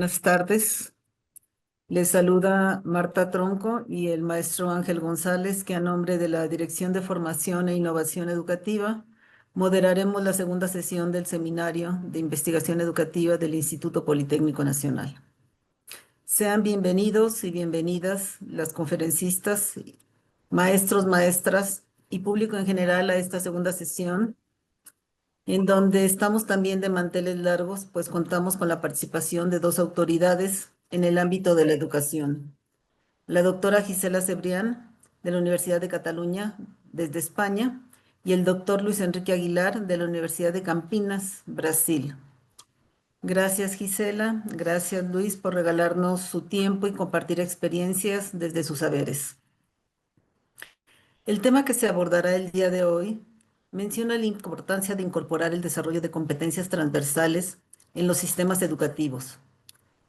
Buenas tardes. Les saluda Marta Tronco y el maestro Ángel González, que a nombre de la Dirección de Formación e Innovación Educativa moderaremos la segunda sesión del Seminario de Investigación Educativa del Instituto Politécnico Nacional. Sean bienvenidos y bienvenidas las conferencistas, maestros, maestras y público en general a esta segunda sesión, en donde estamos también de manteles largos, pues contamos con la participación de dos autoridades en el ámbito de la educación. La doctora Gisela Cebrián, de la Universidad de Cataluña, desde España, y el doctor Luis Enrique Aguilar, de la Universidad de Campinas, Brasil. Gracias, Gisela. Gracias, Luis, por regalarnos su tiempo y compartir experiencias desde sus saberes. El tema que se abordará el día de hoy menciona la importancia de incorporar el desarrollo de competencias transversales en los sistemas educativos,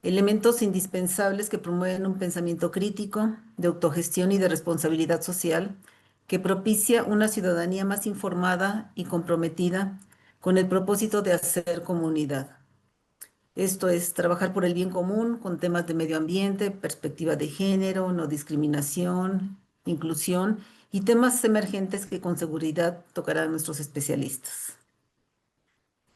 elementos indispensables que promueven un pensamiento crítico, de autogestión y de responsabilidad social, que propicia una ciudadanía más informada y comprometida con el propósito de hacer comunidad. Esto es trabajar por el bien común con temas de medio ambiente, perspectiva de género, no discriminación, inclusión y temas emergentes que con seguridad tocarán nuestros especialistas.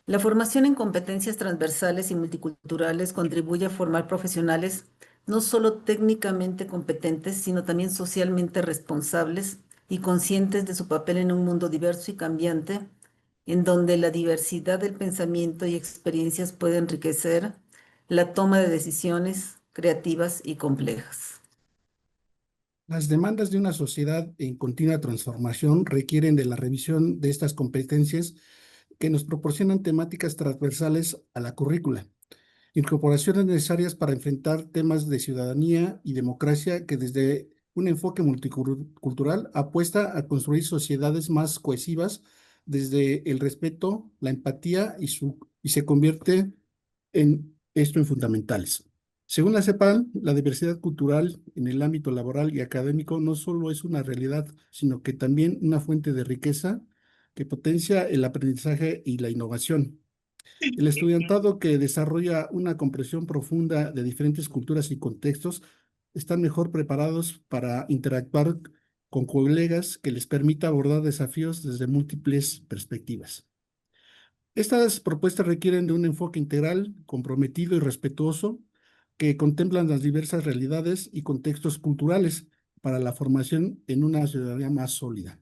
La formación en competencias transversales y multiculturales contribuye a formar profesionales no solo técnicamente competentes, sino también socialmente responsables y conscientes de su papel en un mundo diverso y cambiante, en donde la diversidad del pensamiento y experiencias puede enriquecer la toma de decisiones creativas y complejas. Las demandas de una sociedad en continua transformación requieren de la revisión de estas competencias que nos proporcionan temáticas transversales a la currícula, incorporaciones necesarias para enfrentar temas de ciudadanía y democracia que desde un enfoque multicultural apuesta a construir sociedades más cohesivas desde el respeto, la empatía y se convierte en esto en fundamentales. Según la CEPAL, la diversidad cultural en el ámbito laboral y académico no solo es una realidad, sino que también una fuente de riqueza que potencia el aprendizaje y la innovación. El estudiantado que desarrolla una comprensión profunda de diferentes culturas y contextos están mejor preparados para interactuar con colegas que les permita abordar desafíos desde múltiples perspectivas. Estas propuestas requieren de un enfoque integral, comprometido y respetuoso que contemplan las diversas realidades y contextos culturales para la formación en una ciudadanía más sólida.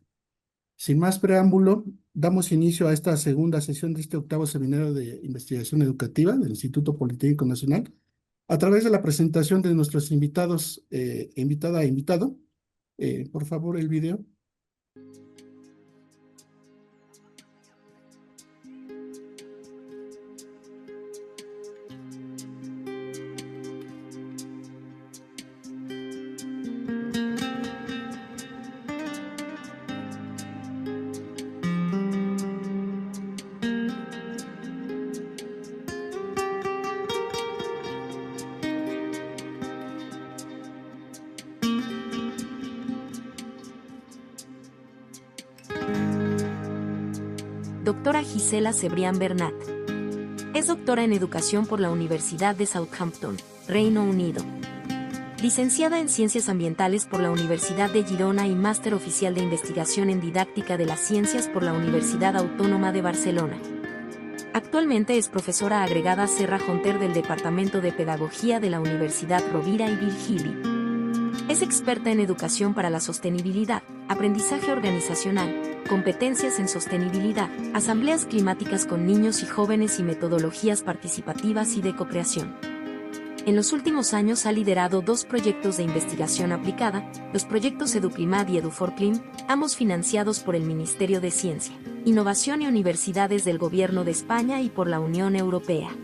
Sin más preámbulo, damos inicio a esta segunda sesión de este octavo seminario de investigación educativa del Instituto Politécnico Nacional a través de la presentación de nuestros invitados, invitada e invitado. Por favor, el video. Doctora Gisela Cebrián Bernat. Es doctora en Educación por la Universidad de Southampton, Reino Unido. Licenciada en Ciencias Ambientales por la Universidad de Girona y Máster Oficial de Investigación en Didáctica de las Ciencias por la Universidad Autónoma de Barcelona. Actualmente es profesora agregada Serra Jonter del Departamento de Pedagogía de la Universidad Rovira i Virgili. Es experta en educación para la sostenibilidad, aprendizaje organizacional, competencias en sostenibilidad, asambleas climáticas con niños y jóvenes y metodologías participativas y de co-creación. En los últimos años ha liderado dos proyectos de investigación aplicada, los proyectos EduClimat y EduForClim, ambos financiados por el Ministerio de Ciencia, Innovación y Universidades del Gobierno de España y por la Unión Europea.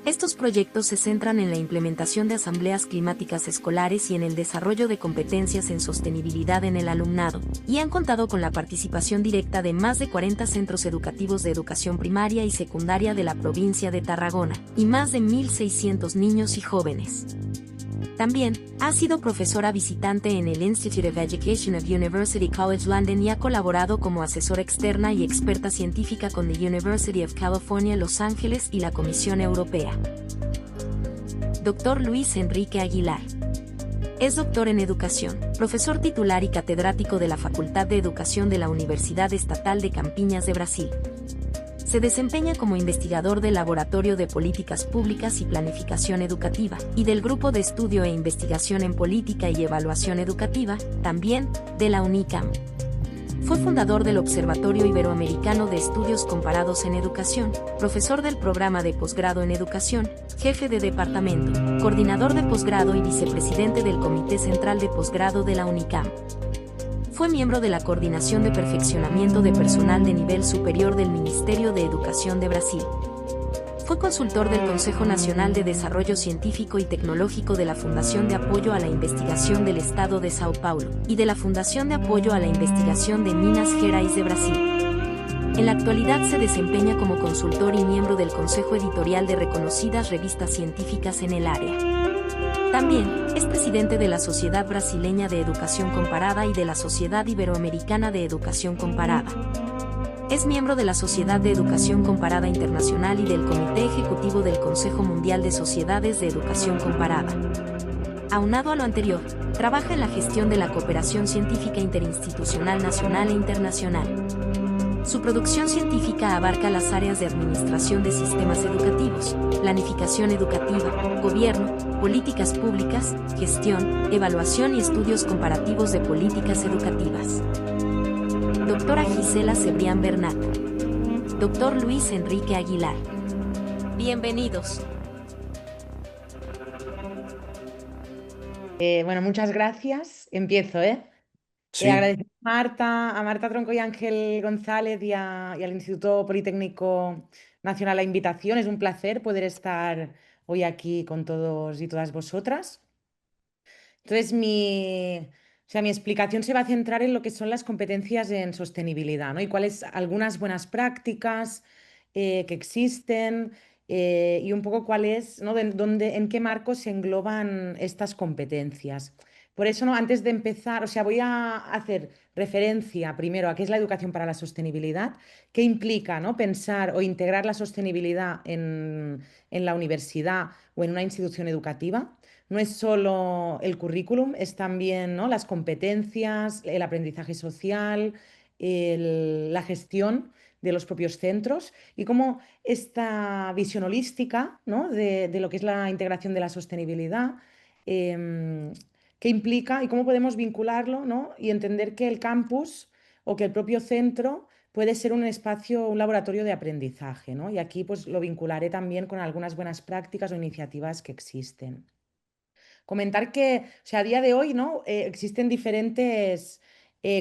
Estos proyectos se centran en la implementación de asambleas climáticas escolares y en el desarrollo de competencias en sostenibilidad en el alumnado, y han contado con la participación directa de más de 40 centros educativos de educación primaria y secundaria de la provincia de Tarragona, y más de 1.600 niños y jóvenes. También ha sido profesora visitante en el Institute of Education of University College London y ha colaborado como asesora externa y experta científica con the University of California, Los Ángeles y la Comisión Europea. Dr. Luis Enrique Aguilar. Es doctor en educación, profesor titular y catedrático de la Facultad de Educación de la Universidad Estatal de Campiñas de Brasil. Se desempeña como investigador del Laboratorio de Políticas Públicas y Planificación Educativa y del Grupo de Estudio e Investigación en Política y Evaluación Educativa, también de la UNICAM. Fue fundador del Observatorio Iberoamericano de Estudios Comparados en Educación, profesor del programa de posgrado en educación, jefe de departamento, coordinador de posgrado y vicepresidente del Comité Central de Posgrado de la UNICAM. Fue miembro de la Coordinación de Perfeccionamiento de Personal de Nivel Superior del Ministerio de Educación de Brasil. Fue consultor del Consejo Nacional de Desarrollo Científico y Tecnológico de la Fundación de Apoyo a la Investigación del Estado de São Paulo y de la Fundación de Apoyo a la Investigación de Minas Gerais de Brasil. En la actualidad se desempeña como consultor y miembro del Consejo Editorial de reconocidas revistas científicas en el área. También es presidente de la Sociedad Brasileña de Educación Comparada y de la Sociedad Iberoamericana de Educación Comparada. Es miembro de la Sociedad de Educación Comparada Internacional y del Comité Ejecutivo del Consejo Mundial de Sociedades de Educación Comparada. Aunado a lo anterior, trabaja en la gestión de la cooperación científica interinstitucional nacional e internacional. Su producción científica abarca las áreas de administración de sistemas educativos, planificación educativa, gobierno, políticas públicas, gestión, evaluación y estudios comparativos de políticas educativas. Doctora Gisela Cebrián Bernat. Doctor Luis Enrique Aguilar. Bienvenidos. Bueno, muchas gracias. Empiezo, ¿eh? Sí, Agradecer a Marta Tronco y Ángel González y al Instituto Politécnico Nacional la invitación. Es un placer poder estar hoy aquí con todos y todas vosotras. Entonces, mi explicación se va a centrar en lo que son las competencias en sostenibilidad, ¿no? Y cuáles algunas buenas prácticas que existen y un poco cuál es, ¿no? En qué marco se engloban estas competencias. Por eso, ¿no? Antes de empezar, o sea, voy a hacer referencia primero a qué es la educación para la sostenibilidad, qué implica, ¿no? Pensar o integrar la sostenibilidad en la universidad o en una institución educativa. No es solo el currículum, es también, ¿no? Las competencias, el aprendizaje social, la gestión de los propios centros y cómo esta visión holística, ¿no? de lo que es la integración de la sostenibilidad, em, qué implica y cómo podemos vincularlo, ¿no? Y entender que el campus o que el propio centro puede ser un espacio, un laboratorio de aprendizaje, ¿no? Y aquí pues lo vincularé también con algunas buenas prácticas o iniciativas que existen. Comentar que, o sea, a día de hoy, ¿no? Existen diferentes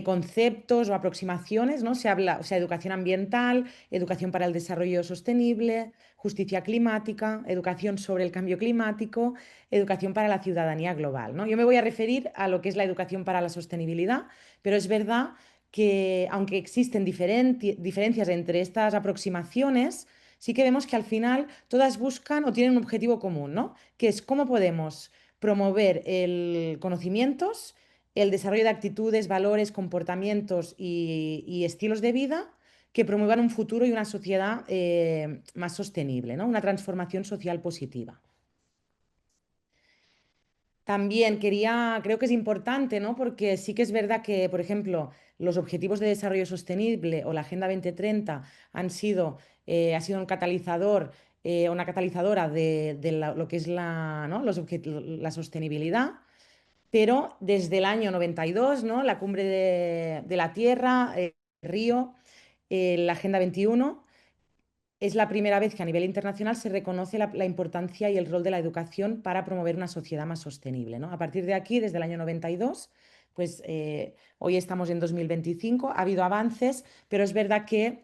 conceptos o aproximaciones, ¿no? Se habla, o sea, educación ambiental, educación para el desarrollo sostenible, justicia climática, educación sobre el cambio climático, educación para la ciudadanía global, ¿no? Yo me voy a referir a lo que es la educación para la sostenibilidad, pero es verdad que aunque existen diferencias entre estas aproximaciones, sí que vemos que al final todas buscan o tienen un objetivo común, ¿no? Que es cómo podemos promover el conocimientos, el desarrollo de actitudes, valores, comportamientos y estilos de vida que promuevan un futuro y una sociedad más sostenible, ¿no? Una transformación social positiva. También creo que es importante, ¿no? Porque sí que es verdad que, por ejemplo, los Objetivos de Desarrollo Sostenible o la Agenda 2030 ha sido un catalizador, una catalizadora de lo que es ¿no? la sostenibilidad, pero desde el año 92, ¿no? La Cumbre de la Tierra, Río, la Agenda 21 es la primera vez que a nivel internacional se reconoce la importancia y el rol de la educación para promover una sociedad más sostenible, ¿no? A partir de aquí, desde el año 92, pues hoy estamos en 2025, ha habido avances, pero es verdad que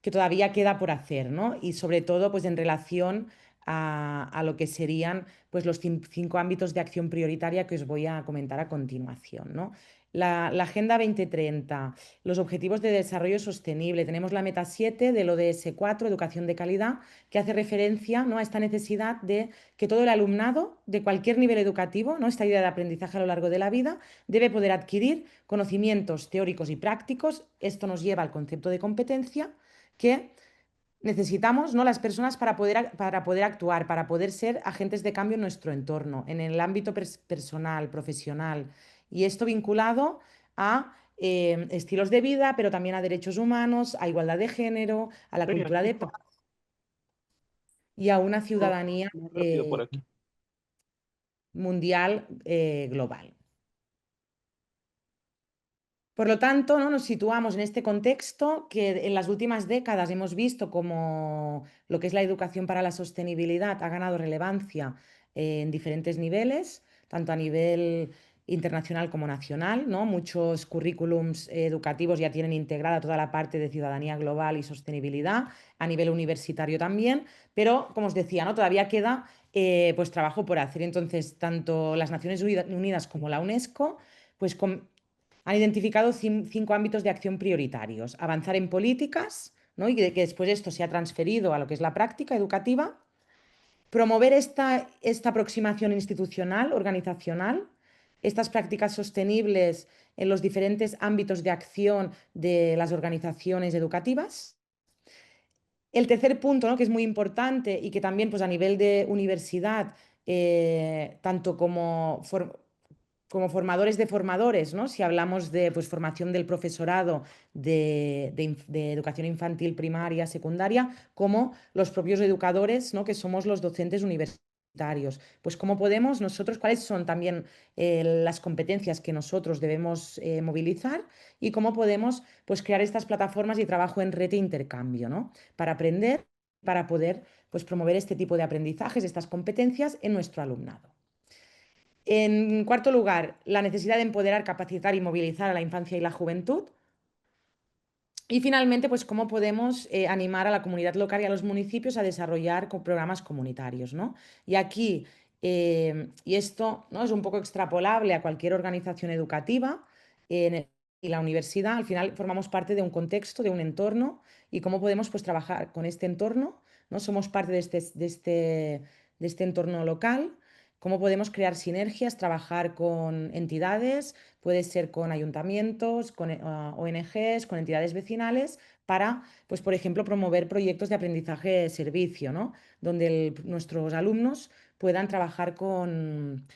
todavía queda por hacer, ¿no? Y sobre todo pues, en relación a lo que serían pues, los cinco ámbitos de acción prioritaria que os voy a comentar a continuación, ¿no? La Agenda 2030, los Objetivos de Desarrollo Sostenible, tenemos la Meta 7 del ODS 4, Educación de Calidad, que hace referencia, ¿no? a esta necesidad de que todo el alumnado de cualquier nivel educativo, ¿no? esta idea de aprendizaje a lo largo de la vida, debe poder adquirir conocimientos teóricos y prácticos. Esto nos lleva al concepto de competencia que necesitamos, ¿no?, las personas para poder actuar, para poder ser agentes de cambio en nuestro entorno, en el ámbito personal, profesional. Y esto vinculado a estilos de vida, pero también a derechos humanos, a igualdad de género, a la cultura de paz y a una ciudadanía Más rápido por aquí. mundial global. Por lo tanto, ¿no?, nos situamos en este contexto que en las últimas décadas hemos visto como lo que es la educación para la sostenibilidad ha ganado relevancia en diferentes niveles, tanto a nivel internacional como nacional, ¿no? Muchos currículums educativos ya tienen integrada toda la parte de ciudadanía global y sostenibilidad, a nivel universitario también, pero como os decía, ¿no?, todavía queda pues trabajo por hacer. Entonces, tanto las Naciones Unidas como la UNESCO pues han identificado 5 ámbitos de acción prioritarios. Avanzar en políticas, ¿no?, y que después esto se ha transferido a lo que es la práctica educativa. Promover esta aproximación institucional, organizacional, estas prácticas sostenibles en los diferentes ámbitos de acción de las organizaciones educativas. El tercer punto, ¿no?, que es muy importante y que también pues, a nivel de universidad, tanto como formadores de formadores, ¿no?, si hablamos de pues, formación del profesorado de educación infantil, primaria, secundaria, como los propios educadores, ¿no?, que somos los docentes universitarios. Pues cómo podemos nosotros, cuáles son también las competencias que nosotros debemos movilizar y cómo podemos pues, crear estas plataformas y trabajo en red e intercambio, ¿no?, para aprender, para poder pues, promover este tipo de aprendizajes, estas competencias en nuestro alumnado. En cuarto lugar, la necesidad de empoderar, capacitar y movilizar a la infancia y la juventud. Y finalmente, pues cómo podemos animar a la comunidad local y a los municipios a desarrollar programas comunitarios, ¿no? Y aquí, y esto, ¿no?, es un poco extrapolable a cualquier organización educativa y la universidad, al final formamos parte de un contexto, de un entorno, y cómo podemos pues, trabajar con este entorno, ¿no? Somos parte de este entorno local. Cómo podemos crear sinergias, trabajar con entidades, puede ser con ayuntamientos, con ONGs, con entidades vecinales, para, pues, por ejemplo, promover proyectos de aprendizaje-servicio, ¿no?, donde nuestros alumnos puedan trabajar con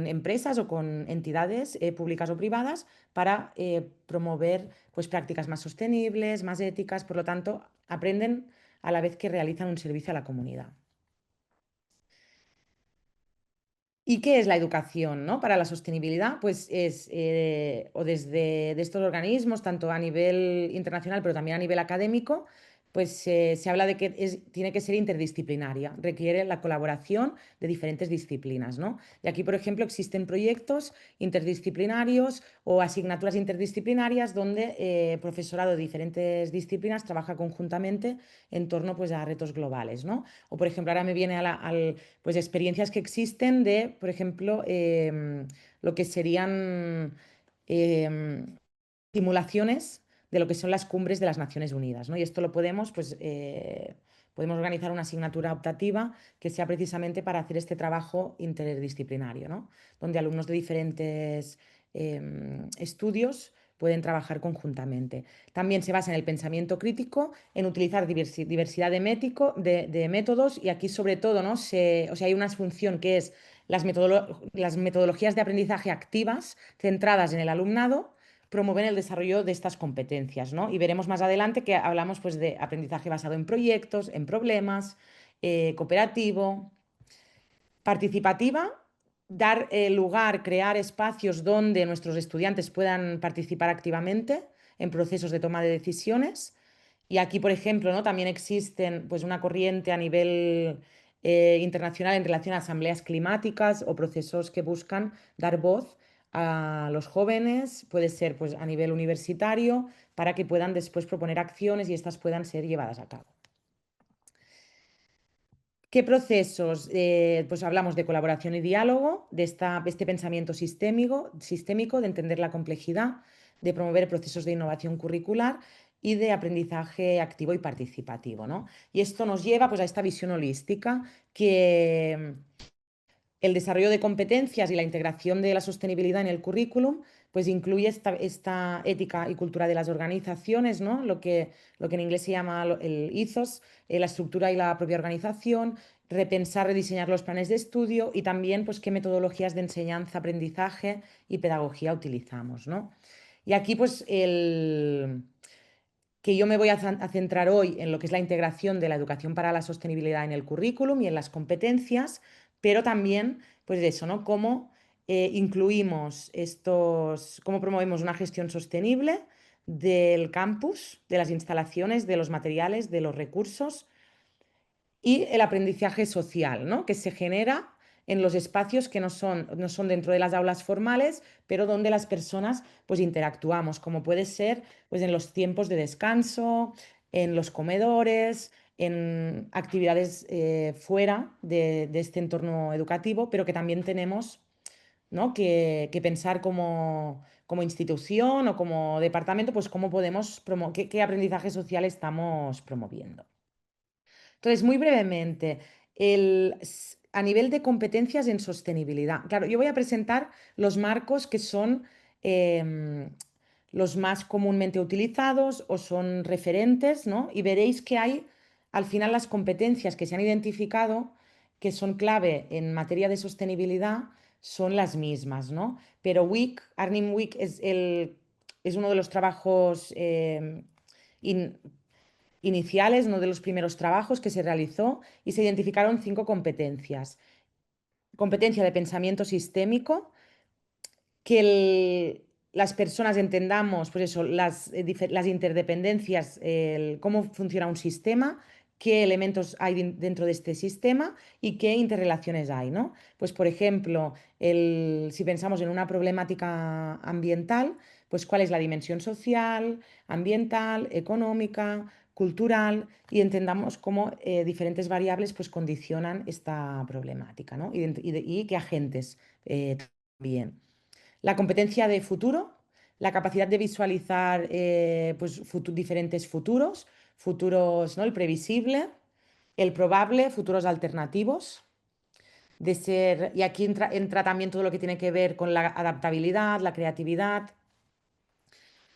empresas o con entidades públicas o privadas para promover pues, prácticas más sostenibles, más éticas, por lo tanto, aprenden a la vez que realizan un servicio a la comunidad. ¿Y qué es la educación, ¿no?, para la sostenibilidad? Pues es, o desde de estos organismos, tanto a nivel internacional, pero también a nivel académico, pues se habla de que tiene que ser interdisciplinaria, requiere la colaboración de diferentes disciplinas, ¿no? Y aquí, por ejemplo, existen proyectos interdisciplinarios o asignaturas interdisciplinarias donde profesorado de diferentes disciplinas trabaja conjuntamente en torno pues, a retos globales, ¿no? O, por ejemplo, ahora me viene pues, experiencias que existen de, por ejemplo, lo que serían simulaciones de lo que son las cumbres de las Naciones Unidas, ¿no? Y esto lo podemos, pues, podemos organizar una asignatura optativa que sea precisamente para hacer este trabajo interdisciplinario, ¿no?, donde alumnos de diferentes estudios pueden trabajar conjuntamente. También se basa en el pensamiento crítico, en utilizar diversidad de métodos, y aquí sobre todo, ¿no?, o sea, hay una función que es las metodologías de aprendizaje activas centradas en el alumnado, promover el desarrollo de estas competencias, ¿no? Y veremos más adelante que hablamos pues, de aprendizaje basado en proyectos, en problemas, cooperativo, participativa, dar lugar, crear espacios donde nuestros estudiantes puedan participar activamente en procesos de toma de decisiones. Y aquí, por ejemplo, ¿no?, también existen pues, una corriente a nivel internacional en relación a asambleas climáticas o procesos que buscan dar voz a los jóvenes, puede ser pues, a nivel universitario, para que puedan después proponer acciones y estas puedan ser llevadas a cabo. ¿Qué procesos? Pues hablamos de colaboración y diálogo, de este pensamiento sistémico, de entender la complejidad, de promover procesos de innovación curricular y de aprendizaje activo y participativo, ¿no? Y esto nos lleva pues, a esta visión holística, que el desarrollo de competencias y la integración de la sostenibilidad en el currículum pues incluye esta ética y cultura de las organizaciones, ¿no? Lo que en inglés se llama el ethos, la estructura y la propia organización, repensar, rediseñar los planes de estudio y también pues qué metodologías de enseñanza, aprendizaje y pedagogía utilizamos, ¿no? Y aquí pues que yo me voy a centrar hoy en lo que es la integración de la educación para la sostenibilidad en el currículum y en las competencias, pero también, pues eso, ¿no? Cómo incluimos cómo promovemos una gestión sostenible del campus, de las instalaciones, de los materiales, de los recursos y el aprendizaje social, ¿no? Que se genera en los espacios que no son dentro de las aulas formales, pero donde las personas pues interactuamos, como puede ser pues en los tiempos de descanso, en los comedores, en actividades fuera de este entorno educativo, pero que también tenemos, ¿no? que pensar como institución o como departamento, pues cómo podemos, qué aprendizaje social estamos promoviendo. Entonces, muy brevemente, a nivel de competencias en sostenibilidad. Claro, yo voy a presentar los marcos que son los más comúnmente utilizados o son referentes, ¿no? Y veréis que hay, al final, las competencias que se han identificado, que son clave en materia de sostenibilidad, son las mismas, ¿no? Pero Arnim Wick es uno de los trabajos iniciales, uno de los primeros trabajos que se realizó y se identificaron 5 competencias. Competencia de pensamiento sistémico, que las personas entendamos pues eso, las interdependencias, cómo funciona un sistema, qué elementos hay dentro de este sistema y qué interrelaciones hay, ¿no? Pues, por ejemplo, si pensamos en una problemática ambiental, pues cuál es la dimensión social, ambiental, económica, cultural, y entendamos cómo diferentes variables pues, condicionan esta problemática, ¿no? Y qué agentes también. La competencia de futuro, la capacidad de visualizar pues, diferentes futuros, ¿no? El previsible, el probable, futuros alternativos, y aquí entra también todo lo que tiene que ver con la adaptabilidad, la creatividad,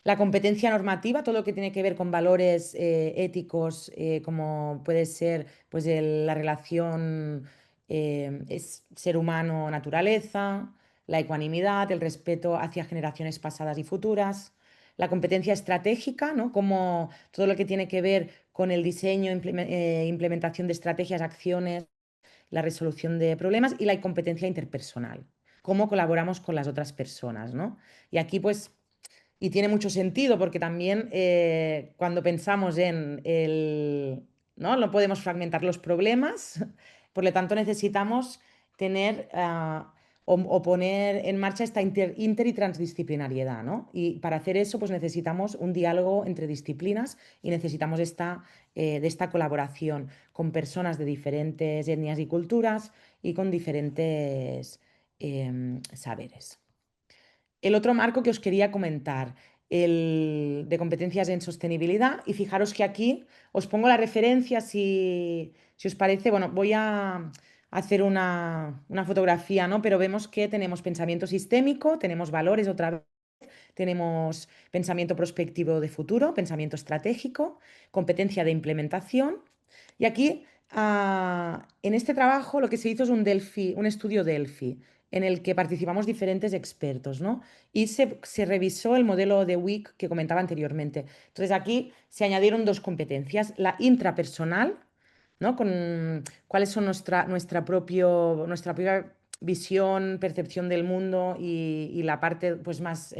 la competencia normativa, todo lo que tiene que ver con valores éticos, como puede ser pues, la relación ser humano-naturaleza, la ecuanimidad, el respeto hacia generaciones pasadas y futuras, la competencia estratégica, ¿no? Como todo lo que tiene que ver con el diseño, implementación de estrategias, acciones, la resolución de problemas y la competencia interpersonal, cómo colaboramos con las otras personas, ¿no? Y aquí pues y tiene mucho sentido porque también cuando pensamos en ¿no? No podemos fragmentar los problemas, por lo tanto necesitamos tener o poner en marcha esta inter y transdisciplinariedad, ¿no? Y para hacer eso pues necesitamos un diálogo entre disciplinas y necesitamos de esta colaboración con personas de diferentes etnias y culturas y con diferentes saberes. El otro marco que os quería comentar, el de competencias en sostenibilidad, y fijaros que aquí os pongo la referencia si os parece. Bueno, voy a hacer una fotografía, ¿no? Pero vemos que tenemos pensamiento sistémico, tenemos valores otra vez, tenemos pensamiento prospectivo de futuro, pensamiento estratégico, competencia de implementación. Y aquí, en este trabajo, lo que se hizo es un estudio Delphi, en el que participamos diferentes expertos, ¿no? Y se revisó el modelo de WIC que comentaba anteriormente. Entonces, aquí se añadieron 2 competencias, la intrapersonal, ¿no? Con cuáles son nuestra propia visión, percepción del mundo y la parte pues, más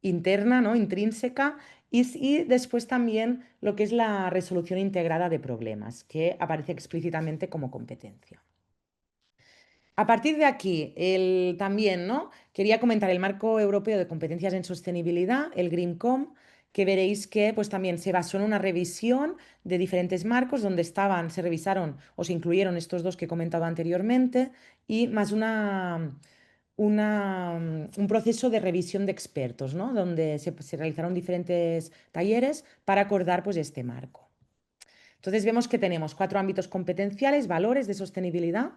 interna, ¿no? Intrínseca, y después también lo que es la resolución integrada de problemas, que aparece explícitamente como competencia. A partir de aquí, también, ¿no? Quería comentar el Marco Europeo de Competencias en Sostenibilidad, el GRIMCOM, que veréis que pues, también se basó en una revisión de diferentes marcos donde se revisaron o se incluyeron estos 2 que he comentado anteriormente y más un proceso de revisión de expertos, ¿no? Donde se realizaron diferentes talleres para acordar pues, este marco. Entonces vemos que tenemos 4 ámbitos competenciales, valores de sostenibilidad,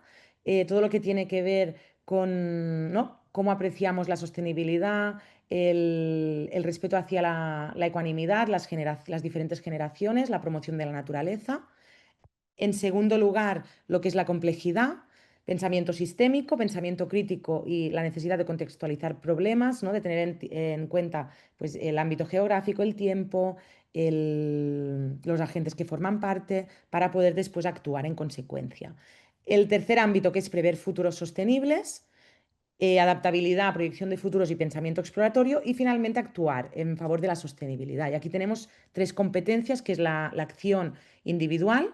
todo lo que tiene que ver con, ¿no?, cómo apreciamos la sostenibilidad, el respeto hacia la ecuanimidad, las diferentes generaciones, la promoción de la naturaleza. En segundo lugar, lo que es la complejidad, pensamiento sistémico, pensamiento crítico y la necesidad de contextualizar problemas, ¿no?, de tener en cuenta pues, el ámbito geográfico, el tiempo, los agentes que forman parte, para poder después actuar en consecuencia. El tercer ámbito, que es prever futuros sostenibles, adaptabilidad, proyección de futuros y pensamiento exploratorio, y finalmente actuar en favor de la sostenibilidad. Y aquí tenemos 3 competencias, que es la acción individual,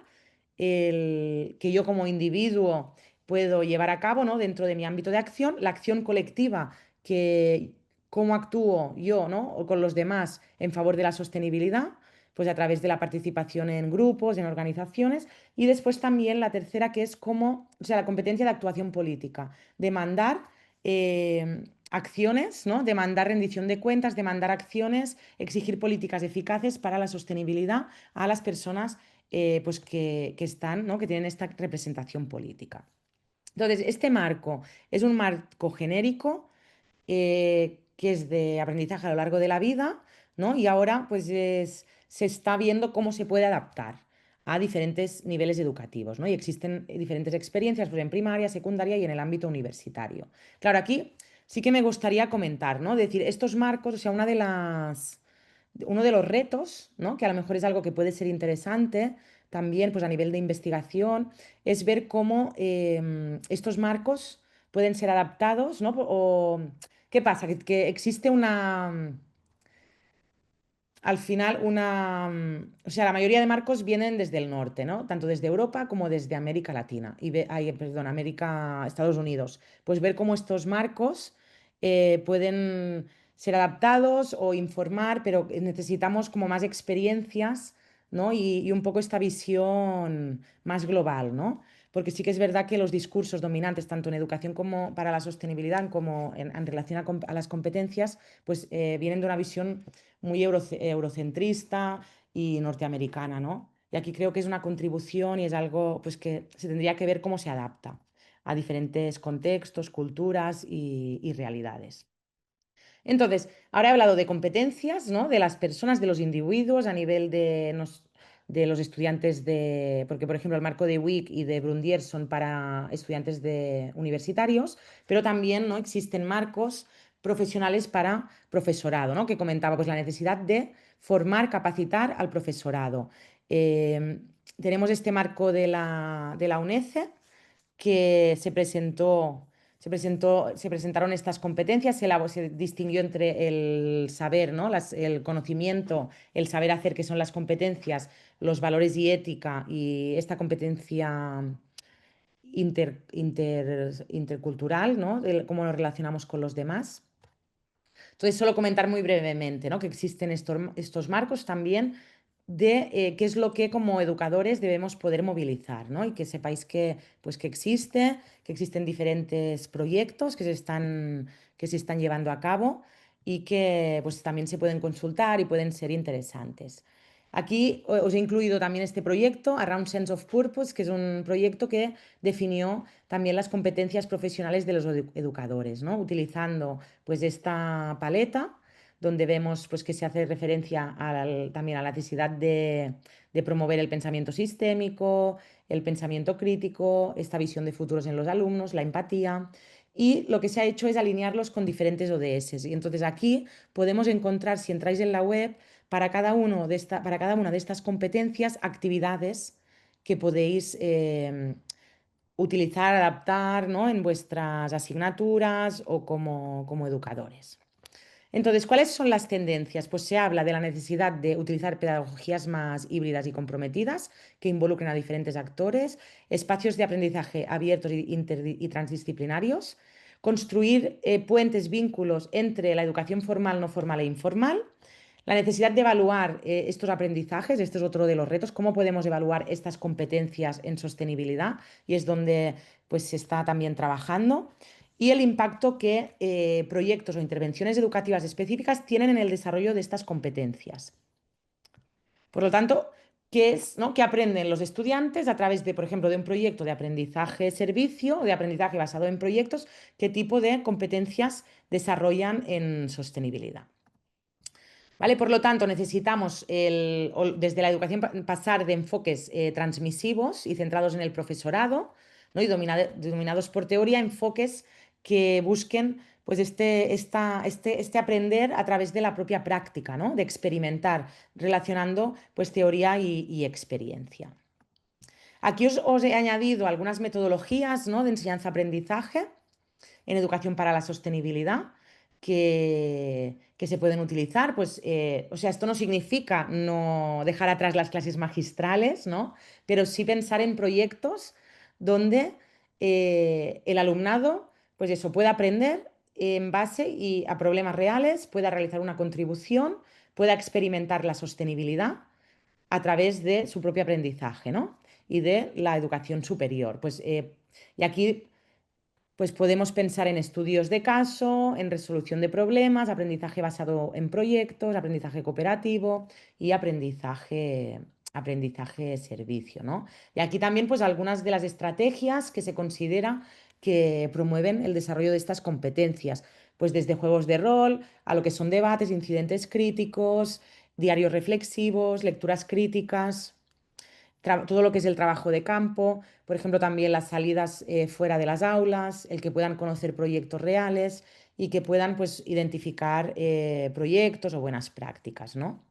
que yo como individuo puedo llevar a cabo, ¿no?, dentro de mi ámbito de acción, la acción colectiva, que cómo actúo yo, ¿no?, o con los demás en favor de la sostenibilidad, pues a través de la participación en grupos, en organizaciones, y después también la tercera, que es cómo, o sea, la competencia de actuación política, demandar acciones, ¿no?, demandar rendición de cuentas, demandar acciones, exigir políticas eficaces para la sostenibilidad a las personas pues que están, ¿no?, que tienen esta representación política. Entonces, este marco es un marco genérico que es de aprendizaje a lo largo de la vida, ¿no? Y ahora pues se está viendo cómo se puede adaptar a diferentes niveles educativos, ¿no? Y existen diferentes experiencias pues, en primaria, secundaria y en el ámbito universitario. Claro, aquí sí que me gustaría comentar, ¿no? Decir, estos marcos, o sea, uno de los retos, ¿no?, que a lo mejor es algo que puede ser interesante también pues, a nivel de investigación, es ver cómo estos marcos pueden ser adaptados, ¿no? O, ¿qué pasa? Que existe al final o sea, la mayoría de marcos vienen desde el norte, ¿no? Tanto desde Europa como desde América Latina, perdón, Estados Unidos. Pues ver cómo estos marcos pueden ser adaptados o informar, pero necesitamos como más experiencias, ¿no? Y un poco esta visión más global, ¿no? Porque sí que es verdad que los discursos dominantes, tanto en educación como para la sostenibilidad, como en relación a las competencias, pues vienen de una visión muy eurocentrista y norteamericana, ¿no? Y aquí creo que es una contribución y es algo pues, que se tendría que ver cómo se adapta a diferentes contextos, culturas y realidades. Entonces, ahora he hablado de competencias, ¿no?, de las personas, de los individuos a nivel de los estudiantes porque por ejemplo el marco de WIC y de Brundier son para estudiantes universitarios, pero también, ¿no?, existen marcos profesionales para profesorado, ¿no?, que comentaba pues la necesidad de formar, capacitar al profesorado. Tenemos este marco de la UNECE, que se presentaron estas competencias, se distinguió entre el saber, ¿no?, el conocimiento, el saber hacer, que son las competencias, los valores y ética, y esta competencia intercultural, ¿no?, cómo nos relacionamos con los demás. Entonces, solo comentar muy brevemente, ¿no?, que existen estos marcos también de qué es lo que como educadores debemos poder movilizar, ¿no? Y que sepáis pues, que existen diferentes proyectos que se están llevando a cabo y que pues, también se pueden consultar y pueden ser interesantes. Aquí os he incluido también este proyecto, Around Sense of Purpose, que es un proyecto que definió también las competencias profesionales de los educadores, ¿no?, utilizando pues, esta paleta donde vemos pues, que se hace referencia también a la necesidad de promover el pensamiento sistémico, el pensamiento crítico, esta visión de futuros en los alumnos, la empatía. Y lo que se ha hecho es alinearlos con diferentes ODS. Y entonces aquí podemos encontrar, si entráis en la web, para cada una de estas competencias, actividades que podéis utilizar, adaptar, ¿no?, en vuestras asignaturas o como educadores. Entonces, ¿cuáles son las tendencias? Pues se habla de la necesidad de utilizar pedagogías más híbridas y comprometidas que involucren a diferentes actores, espacios de aprendizaje abiertos y transdisciplinarios, construir puentes, vínculos entre la educación formal, no formal e informal, la necesidad de evaluar estos aprendizajes. Este es otro de los retos, cómo podemos evaluar estas competencias en sostenibilidad, y es donde pues, se está también trabajando, y el impacto que proyectos o intervenciones educativas específicas tienen en el desarrollo de estas competencias. Por lo tanto, que es, ¿no?, que aprenden los estudiantes a través de, por ejemplo, de un proyecto de aprendizaje-servicio o de aprendizaje basado en proyectos, qué tipo de competencias desarrollan en sostenibilidad. ¿Vale? Por lo tanto, necesitamos desde la educación pasar de enfoques transmisivos y centrados en el profesorado, ¿no?, y dominados por teoría, enfoques que busquen pues este aprender a través de la propia práctica, ¿no?, de experimentar, relacionando pues teoría y experiencia. Aquí os he añadido algunas metodologías, ¿no?, de enseñanza-aprendizaje en educación para la sostenibilidad que se pueden utilizar. Pues, o sea, esto no significa no dejar atrás las clases magistrales, ¿no?, pero sí pensar en proyectos donde el alumnado, pues eso, pueda aprender en base a problemas reales, pueda realizar una contribución, pueda experimentar la sostenibilidad a través de su propio aprendizaje, ¿no?, y de la educación superior. Pues, y aquí pues podemos pensar en estudios de caso, en resolución de problemas, aprendizaje basado en proyectos, aprendizaje cooperativo y aprendizaje servicio, ¿no? Y aquí también pues algunas de las estrategias que se considera que promueven el desarrollo de estas competencias, pues desde juegos de rol a lo que son debates, incidentes críticos, diarios reflexivos, lecturas críticas, todo lo que es el trabajo de campo, por ejemplo, también las salidas fuera de las aulas, el que puedan conocer proyectos reales y que puedan pues identificar proyectos o buenas prácticas, ¿no?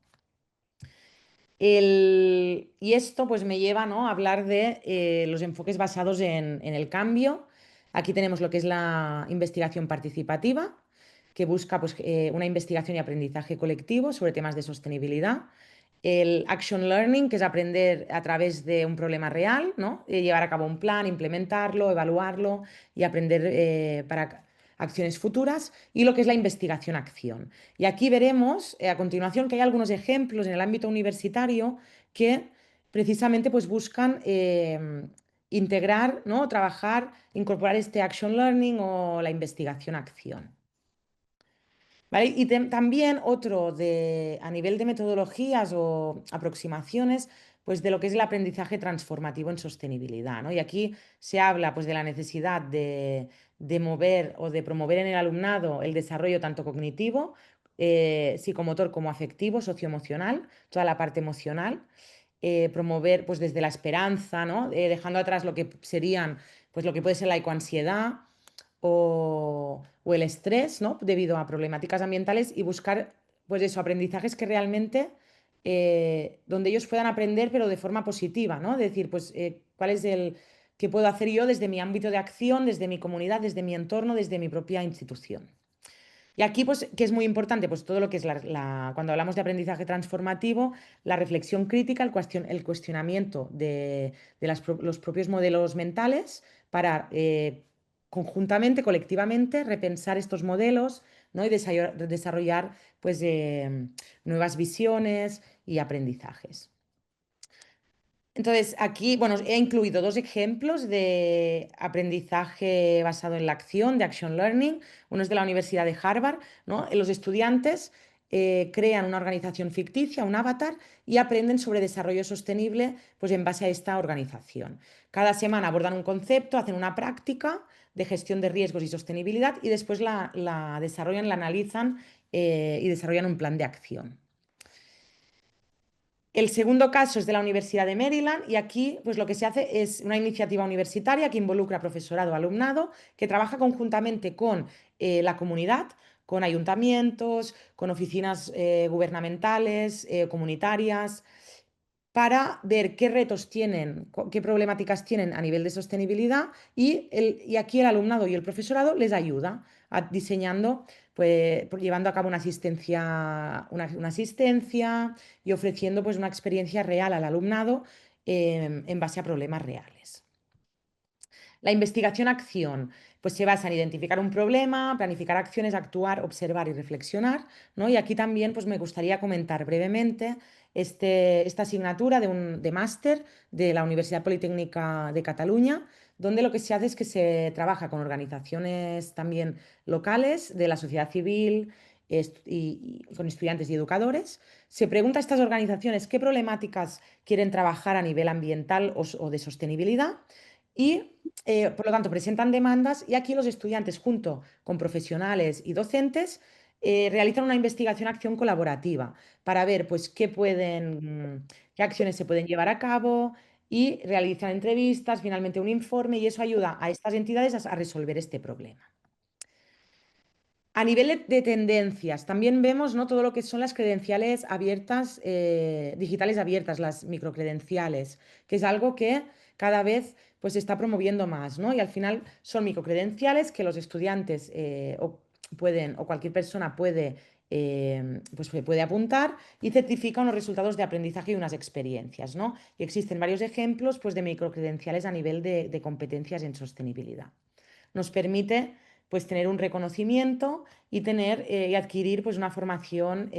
Y esto pues me lleva, ¿no?, a hablar de los enfoques basados en el cambio. Aquí tenemos lo que es la investigación participativa, que busca pues, una investigación y aprendizaje colectivo sobre temas de sostenibilidad. El action learning, que es aprender a través de un problema real, ¿no?, llevar a cabo un plan, implementarlo, evaluarlo y aprender para acciones futuras. Y lo que es la investigación-acción. Y aquí veremos a continuación que hay algunos ejemplos en el ámbito universitario que precisamente pues, buscan integrar, ¿no?, trabajar, incorporar este action learning o la investigación-acción. ¿Vale? Y también otro a nivel de metodologías o aproximaciones, pues de lo que es el aprendizaje transformativo en sostenibilidad, ¿no? Y aquí se habla pues de la necesidad de mover o de promover en el alumnado el desarrollo tanto cognitivo, psicomotor como afectivo, socioemocional, toda la parte emocional. Promover pues desde la esperanza, ¿no?, dejando atrás lo que serían, pues lo que puede ser la ecoansiedad o el estrés, ¿no?, debido a problemáticas ambientales, y buscar, pues eso, aprendizajes que realmente, donde ellos puedan aprender, pero de forma positiva, ¿no? Decir, pues, ¿cuál es qué puedo hacer yo desde mi ámbito de acción, desde mi comunidad, desde mi entorno, desde mi propia institución? Y aquí, pues, que es muy importante, pues todo lo que es cuando hablamos de aprendizaje transformativo, la reflexión crítica, el cuestionamiento de los propios modelos mentales para conjuntamente, colectivamente, repensar estos modelos, ¿no?, y desarrollar pues, nuevas visiones y aprendizajes. Entonces, aquí, bueno, he incluido dos ejemplos de aprendizaje basado en la acción, de action learning. Uno es de la Universidad de Harvard, ¿no? Los estudiantes crean una organización ficticia, un avatar, y aprenden sobre desarrollo sostenible, pues en base a esta organización. Cada semana abordan un concepto, hacen una práctica de gestión de riesgos y sostenibilidad, y después la desarrollan, la analizan y desarrollan un plan de acción. El segundo caso es de la Universidad de Maryland, y aquí pues, lo que se hace es una iniciativa universitaria que involucra profesorado, alumnado, que trabaja conjuntamente con la comunidad, con ayuntamientos, con oficinas gubernamentales, comunitarias, para ver qué retos tienen, qué problemáticas tienen a nivel de sostenibilidad, y aquí el alumnado y el profesorado les ayuda diseñando, pues, llevando a cabo una asistencia y ofreciendo pues, una experiencia real al alumnado en base a problemas reales. La investigación-acción pues, se basa en identificar un problema, planificar acciones, actuar, observar y reflexionar, ¿no? Y aquí también pues, me gustaría comentar brevemente esta asignatura de máster de la Universidad Politécnica de Cataluña, donde lo que se hace es que se trabaja con organizaciones también locales, de la sociedad civil, y con estudiantes y educadores. Se pregunta a estas organizaciones qué problemáticas quieren trabajar a nivel ambiental o de sostenibilidad y, por lo tanto, presentan demandas y aquí los estudiantes, junto con profesionales y docentes, realizan una investigación-acción colaborativa para ver pues, qué acciones se pueden llevar a cabo y realizan entrevistas, finalmente un informe y eso ayuda a estas entidades a resolver este problema. A nivel de tendencias, también vemos, ¿no?, todo lo que son las credenciales abiertas, digitales abiertas, las microcredenciales, que es algo que cada vez pues, se está promoviendo más, ¿no? Y al final son microcredenciales que los estudiantes o cualquier persona puede apuntar y certifica unos resultados de aprendizaje y unas experiencias, ¿no? Y existen varios ejemplos pues, de microcredenciales a nivel de competencias en sostenibilidad. Nos permite pues tener un reconocimiento y adquirir pues una formación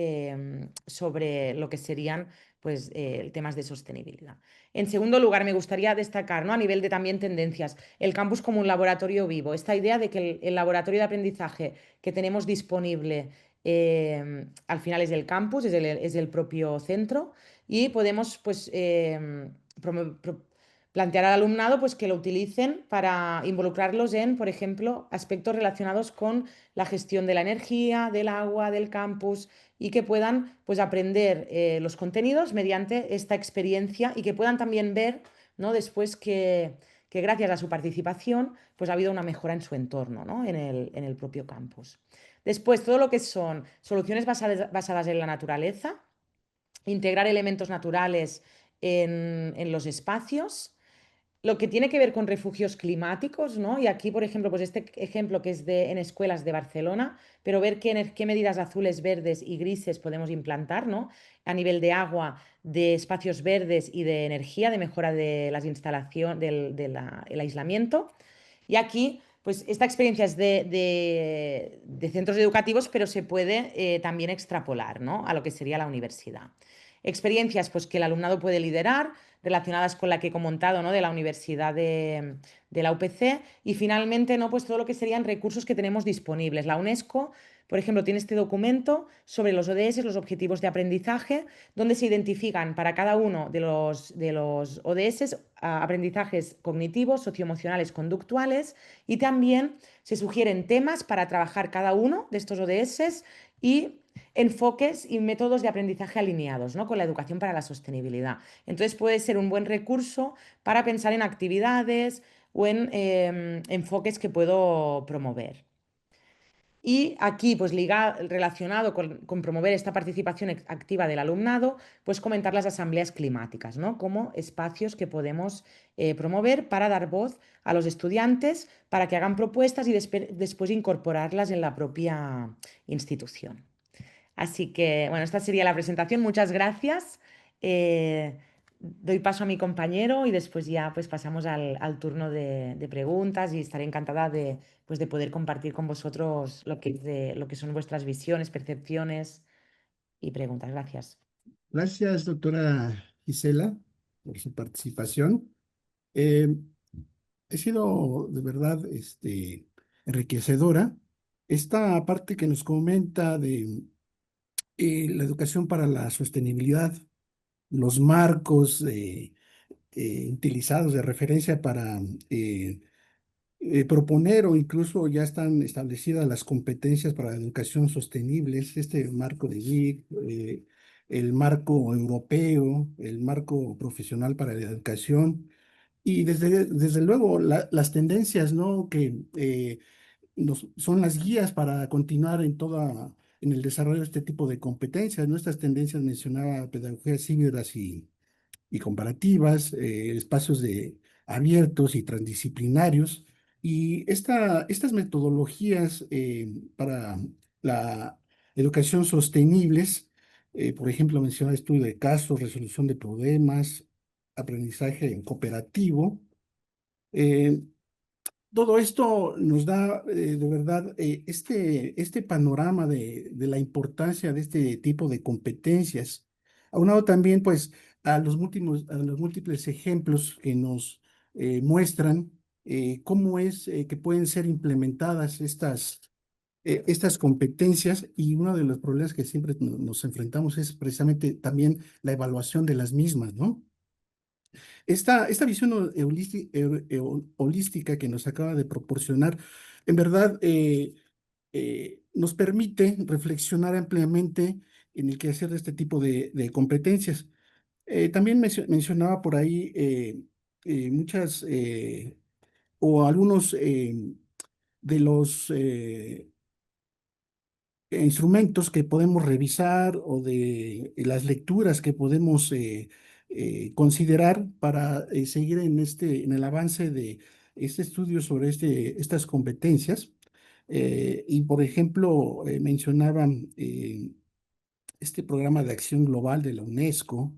sobre lo que serían pues temas de sostenibilidad. En segundo lugar, me gustaría destacar, ¿no?, a nivel de también tendencias, el campus como un laboratorio vivo. Esta idea de que el laboratorio de aprendizaje que tenemos disponible al final es el campus, es el propio centro y podemos pues plantear al alumnado pues, que lo utilicen para involucrarlos en, por ejemplo, aspectos relacionados con la gestión de la energía, del agua, del campus y que puedan pues, aprender los contenidos mediante esta experiencia y que puedan también ver, ¿no?, después que gracias a su participación pues, ha habido una mejora en su entorno, ¿no?, en el propio campus. Después, todo lo que son soluciones basadas en la naturaleza, integrar elementos naturales en los espacios, lo que tiene que ver con refugios climáticos, ¿no? Y aquí, por ejemplo, pues este ejemplo que es en escuelas de Barcelona, pero ver qué medidas azules, verdes y grises podemos implantar, ¿no? A nivel de agua, de espacios verdes y de energía, de mejora de las instalaciones, el aislamiento. Y aquí, pues esta experiencia es de centros educativos, pero se puede también extrapolar, ¿no?, a lo que sería la universidad. Experiencias pues, que el alumnado puede liderar, relacionadas con la que he comentado, ¿no?, de la Universidad de la UPC. Y finalmente, ¿no?, pues todo lo que serían recursos que tenemos disponibles. La UNESCO, por ejemplo, tiene este documento sobre los ODS, los Objetivos de Aprendizaje, donde se identifican para cada uno de los ODS aprendizajes cognitivos, socioemocionales, conductuales y también se sugieren temas para trabajar cada uno de estos ODS y enfoques y métodos de aprendizaje alineados, ¿no?, con la educación para la sostenibilidad. Entonces puede ser un buen recurso para pensar en actividades o en enfoques que puedo promover. Y aquí, pues relacionado con promover esta participación activa del alumnado, pues comentar las asambleas climáticas, ¿no?, como espacios que podemos promover para dar voz a los estudiantes, para que hagan propuestas y después incorporarlas en la propia institución. Así que, bueno, esta sería la presentación. Muchas gracias. Doy paso a mi compañero y después ya pues pasamos al turno de preguntas y estaré encantada de poder compartir con vosotros lo que son vuestras visiones, percepciones y preguntas. Gracias. Gracias, doctora Gisela, por su participación. Eh, Ha sido de verdad enriquecedora esta parte que nos comenta de la educación para la sostenibilidad, los marcos utilizados de referencia para proponer o incluso ya están establecidas las competencias para la educación sostenible, es este marco de WIC, el marco europeo, el marco profesional para la educación y desde luego las tendencias, ¿no?, que son las guías para continuar en el desarrollo de este tipo de competencias. Nuestras tendencias mencionaba pedagogías híbridas y comparativas, espacios abiertos y transdisciplinarios. Y estas metodologías para la educación sostenibles, por ejemplo, menciona estudio de casos, resolución de problemas, aprendizaje en cooperativo. eh, Todo esto nos da de verdad este panorama de la importancia de este tipo de competencias. Aunado también, pues, a los múltiples ejemplos que nos muestran cómo es que pueden ser implementadas estas competencias, y uno de los problemas que siempre nos enfrentamos es precisamente también la evaluación de las mismas, ¿no? Esta visión holística que nos acaba de proporcionar, en verdad, nos permite reflexionar ampliamente en el quehacer de este tipo de competencias. También mencionaba por ahí muchas o algunos de los instrumentos que podemos revisar o de las lecturas que podemos considerar para seguir en el avance de este estudio sobre estas competencias. Y por ejemplo, mencionaban este programa de acción global de la UNESCO,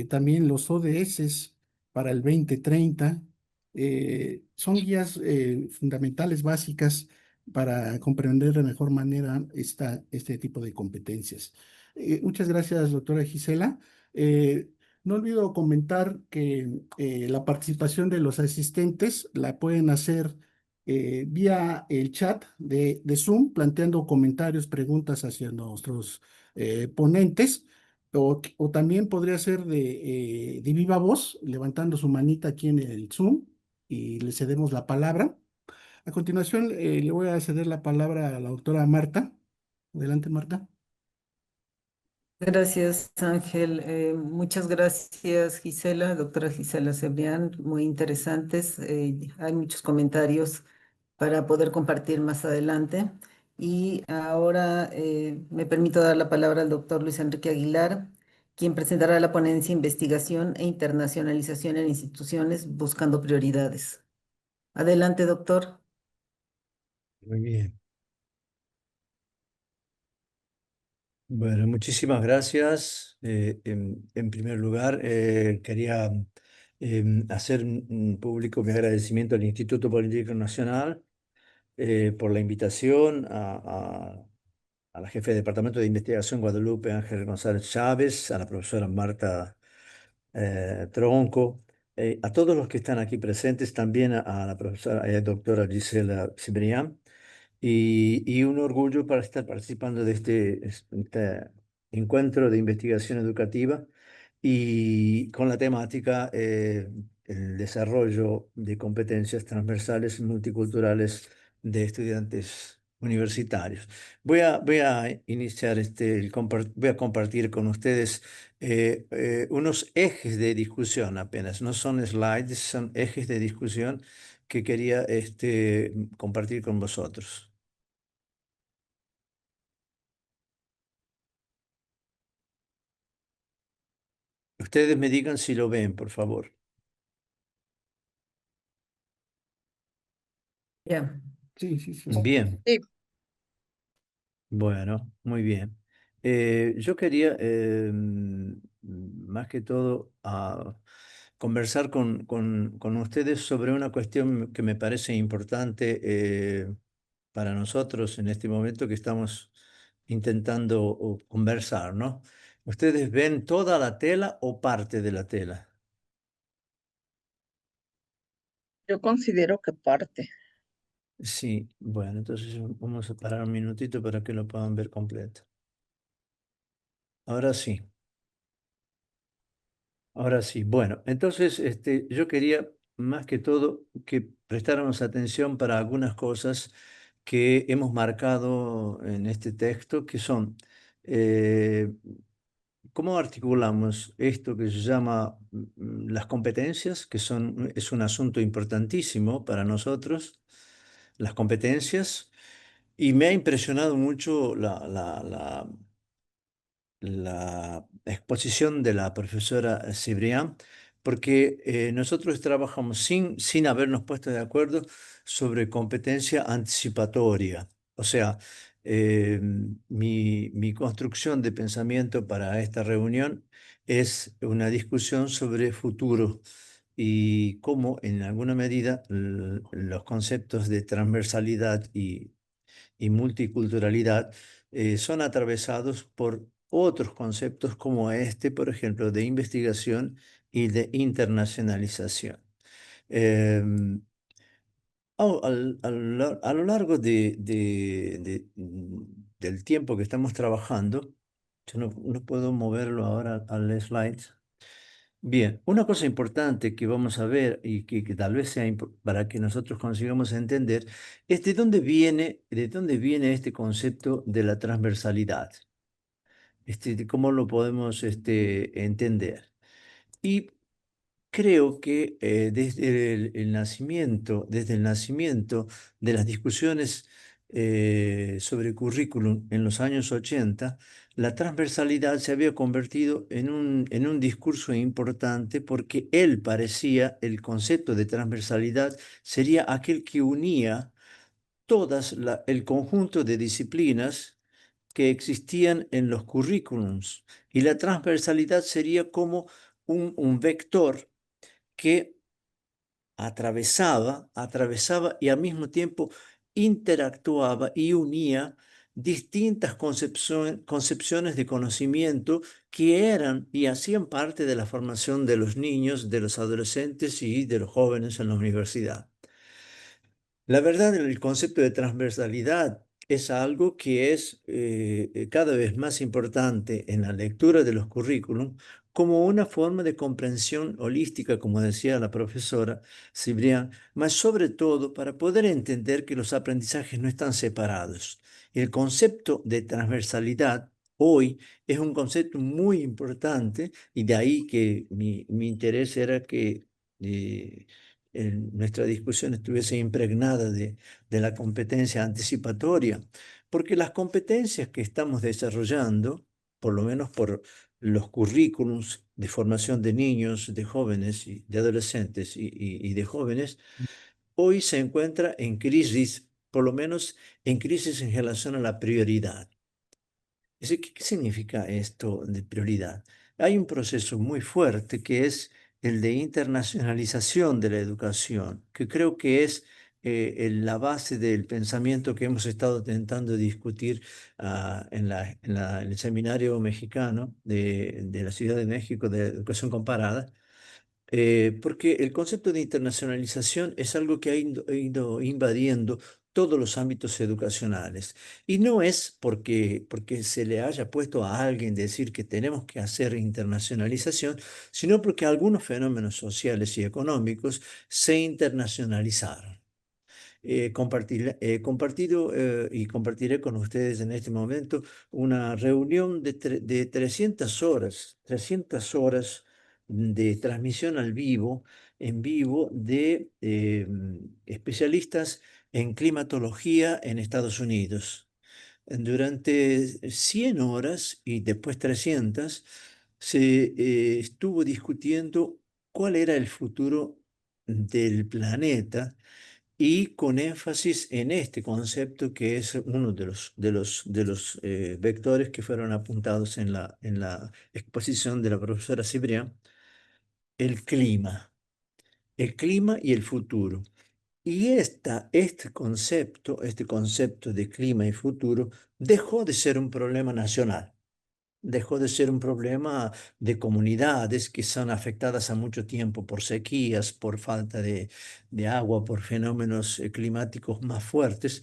también los ODS para el 2030, son guías fundamentales, básicas, para comprender de mejor manera este tipo de competencias. Muchas gracias, doctora Gisela. Eh, no olvido comentar que la participación de los asistentes la pueden hacer vía el chat de Zoom, planteando comentarios, preguntas hacia nuestros ponentes, o también podría ser de viva voz, levantando su manita aquí en el Zoom y le cedemos la palabra. A continuación, le voy a ceder la palabra a la doctora Marta. Adelante, Marta. Gracias, Ángel. Muchas gracias, Gisela, doctora Gisela Cebrián. Muy interesantes. Hay muchos comentarios para poder compartir más adelante. Y ahora me permito dar la palabra al doctor Luis Enrique Aguilar, quien presentará la ponencia Investigación e Internacionalización en Instituciones buscando prioridades. Adelante, doctor. Muy bien. Bueno, muchísimas gracias. En primer lugar, quería hacer público mi agradecimiento al Instituto Político Nacional por la invitación a la jefe de Departamento de Investigación Guadalupe Ángel González Chávez, a la profesora Marta Tronco, a todos los que están aquí presentes, también a la profesora, doctora Gisela Cibrián. Y un orgullo para estar participando de este encuentro de investigación educativa y con la temática el desarrollo de competencias transversales y multiculturales de estudiantes universitarios. Voy a iniciar voy a compartir con ustedes unos ejes de discusión apenas, no son slides, son ejes de discusión que quería compartir con vosotros. Ustedes me digan si lo ven, por favor. Ya. Sí, sí, sí. Bien, Sí, bueno, muy bien. Yo quería, más que todo, conversar con ustedes sobre una cuestión que me parece importante para nosotros en este momento que estamos intentando conversar, ¿no? ¿Ustedes ven toda la tela o parte de la tela? yo considero que parte. Sí, bueno, entonces vamos a parar un minutito para que lo puedan ver completo. Ahora sí, ahora sí. Bueno, entonces yo quería más que todo que prestáramos atención para algunas cosas que hemos marcado en este texto, que son eh, cómo articulamos esto que se llama las competencias, que es un asunto importantísimo para nosotros, las competencias. Y me ha impresionado mucho la exposición de la profesora Cibrián, porque nosotros trabajamos sin habernos puesto de acuerdo sobre competencia anticipatoria. O sea, mi construcción de pensamiento para esta reunión es una discusión sobre futuro y cómo en alguna medida los conceptos de transversalidad y multiculturalidad son atravesados por otros conceptos como este, por ejemplo, de investigación y de internacionalización. Em, A lo largo del tiempo que estamos trabajando, yo no puedo moverlo ahora al slide. Bien, una cosa importante que vamos a ver y que tal vez sea para que nosotros consigamos entender es de dónde viene este concepto de la transversalidad, de cómo lo podemos entender. Y creo que desde el nacimiento de las discusiones sobre currículum en los años 80, la transversalidad se había convertido en un discurso importante porque el concepto de transversalidad sería aquel que unía el conjunto de disciplinas que existían en los currículums. Y la transversalidad sería como un vector que atravesaba y al mismo tiempo interactuaba y unía distintas concepciones de conocimiento que eran y hacían parte de la formación de los niños, de los adolescentes y de los jóvenes en la universidad. La verdad, el concepto de transversalidad es algo que es cada vez más importante en la lectura de los currículum como una forma de comprensión holística, como decía la profesora Cibrián, mas sobre todo para poder entender que los aprendizajes no están separados. El concepto de transversalidad hoy es un concepto muy importante y de ahí que mi interés era que nuestra discusión estuviese impregnada de la competencia anticipatoria, porque las competencias que estamos desarrollando, por lo menos por los currículums de formación de niños, de jóvenes, y de adolescentes y de jóvenes, hoy se encuentra en crisis, por lo menos en crisis en relación a la prioridad. ¿Qué significa esto de prioridad? Hay un proceso muy fuerte que es el de internacionalización de la educación, que creo que es la base del pensamiento que hemos estado intentando discutir en el seminario mexicano de la Ciudad de México de Educación Comparada, porque el concepto de internacionalización es algo que ha ido invadiendo todos los ámbitos educacionales. Y no es porque se le haya puesto a alguien decir que tenemos que hacer internacionalización, sino porque algunos fenómenos sociales y económicos se internacionalizaron. Y compartiré con ustedes en este momento una reunión de 300 horas de transmisión en vivo de especialistas en climatología en Estados Unidos. Durante 100 horas y después 300 se estuvo discutiendo cuál era el futuro del planeta y con énfasis en este concepto que es uno de los vectores que fueron apuntados en la exposición de la profesora Cibrián, el clima y el futuro. Y este concepto de clima y futuro dejó de ser un problema nacional. Dejó de ser un problema de comunidades que son afectadas a mucho tiempo por sequías, por falta de agua, por fenómenos climáticos más fuertes,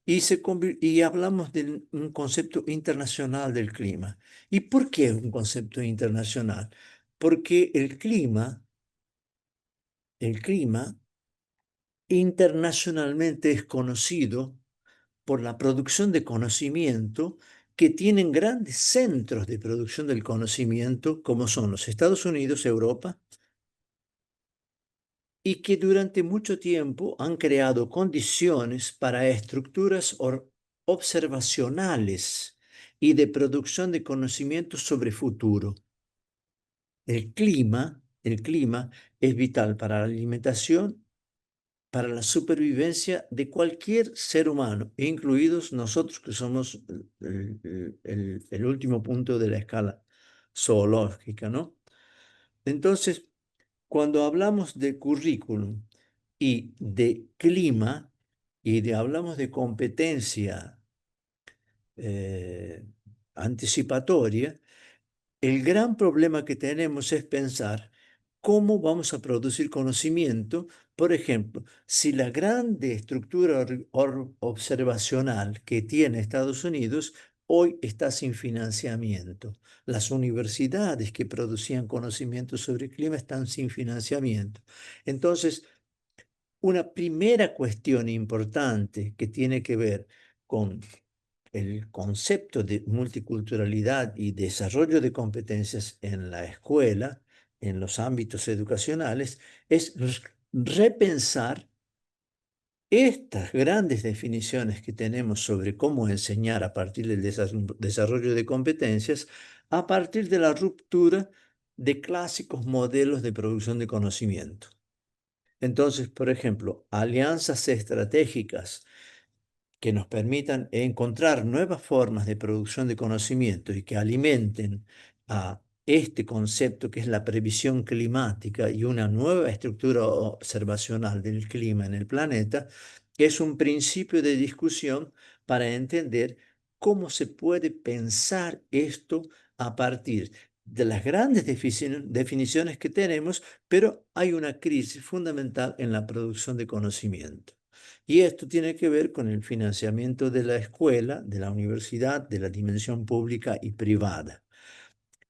y hablamos de un concepto internacional del clima. ¿Y por qué un concepto internacional? Porque el clima internacionalmente es conocido por la producción de conocimiento que tienen grandes centros de producción del conocimiento, como son los Estados Unidos, Europa, y que durante mucho tiempo han creado condiciones para estructuras observacionales y de producción de conocimiento sobre futuro. El clima es vital para la alimentación, para la supervivencia de cualquier ser humano, incluidos nosotros que somos el último punto de la escala zoológica, ¿no? Entonces, cuando hablamos de currículum y de clima hablamos de competencia eh, anticipatoria, el gran problema que tenemos es pensar cómo vamos a producir conocimiento. Por ejemplo, si la grande estructura observacional que tiene Estados Unidos hoy está sin financiamiento. Las universidades que producían conocimiento sobre el clima están sin financiamiento. Entonces, una primera cuestión importante que tiene que ver con el concepto de multiculturalidad y desarrollo de competencias en la escuela, en los ámbitos educacionales, es repensar estas grandes definiciones que tenemos sobre cómo enseñar a partir del desarrollo de competencias, a partir de la ruptura de clásicos modelos de producción de conocimiento. Entonces, por ejemplo, alianzas estratégicas que nos permitan encontrar nuevas formas de producción de conocimiento y que alimenten a este concepto que es la previsión climática y una nueva estructura observacional del clima en el planeta, es un principio de discusión para entender cómo se puede pensar esto a partir de las grandes definiciones que tenemos, pero hay una crisis fundamental en la producción de conocimiento. Y esto tiene que ver con el financiamiento de la escuela, de la universidad, de la dimensión pública y privada.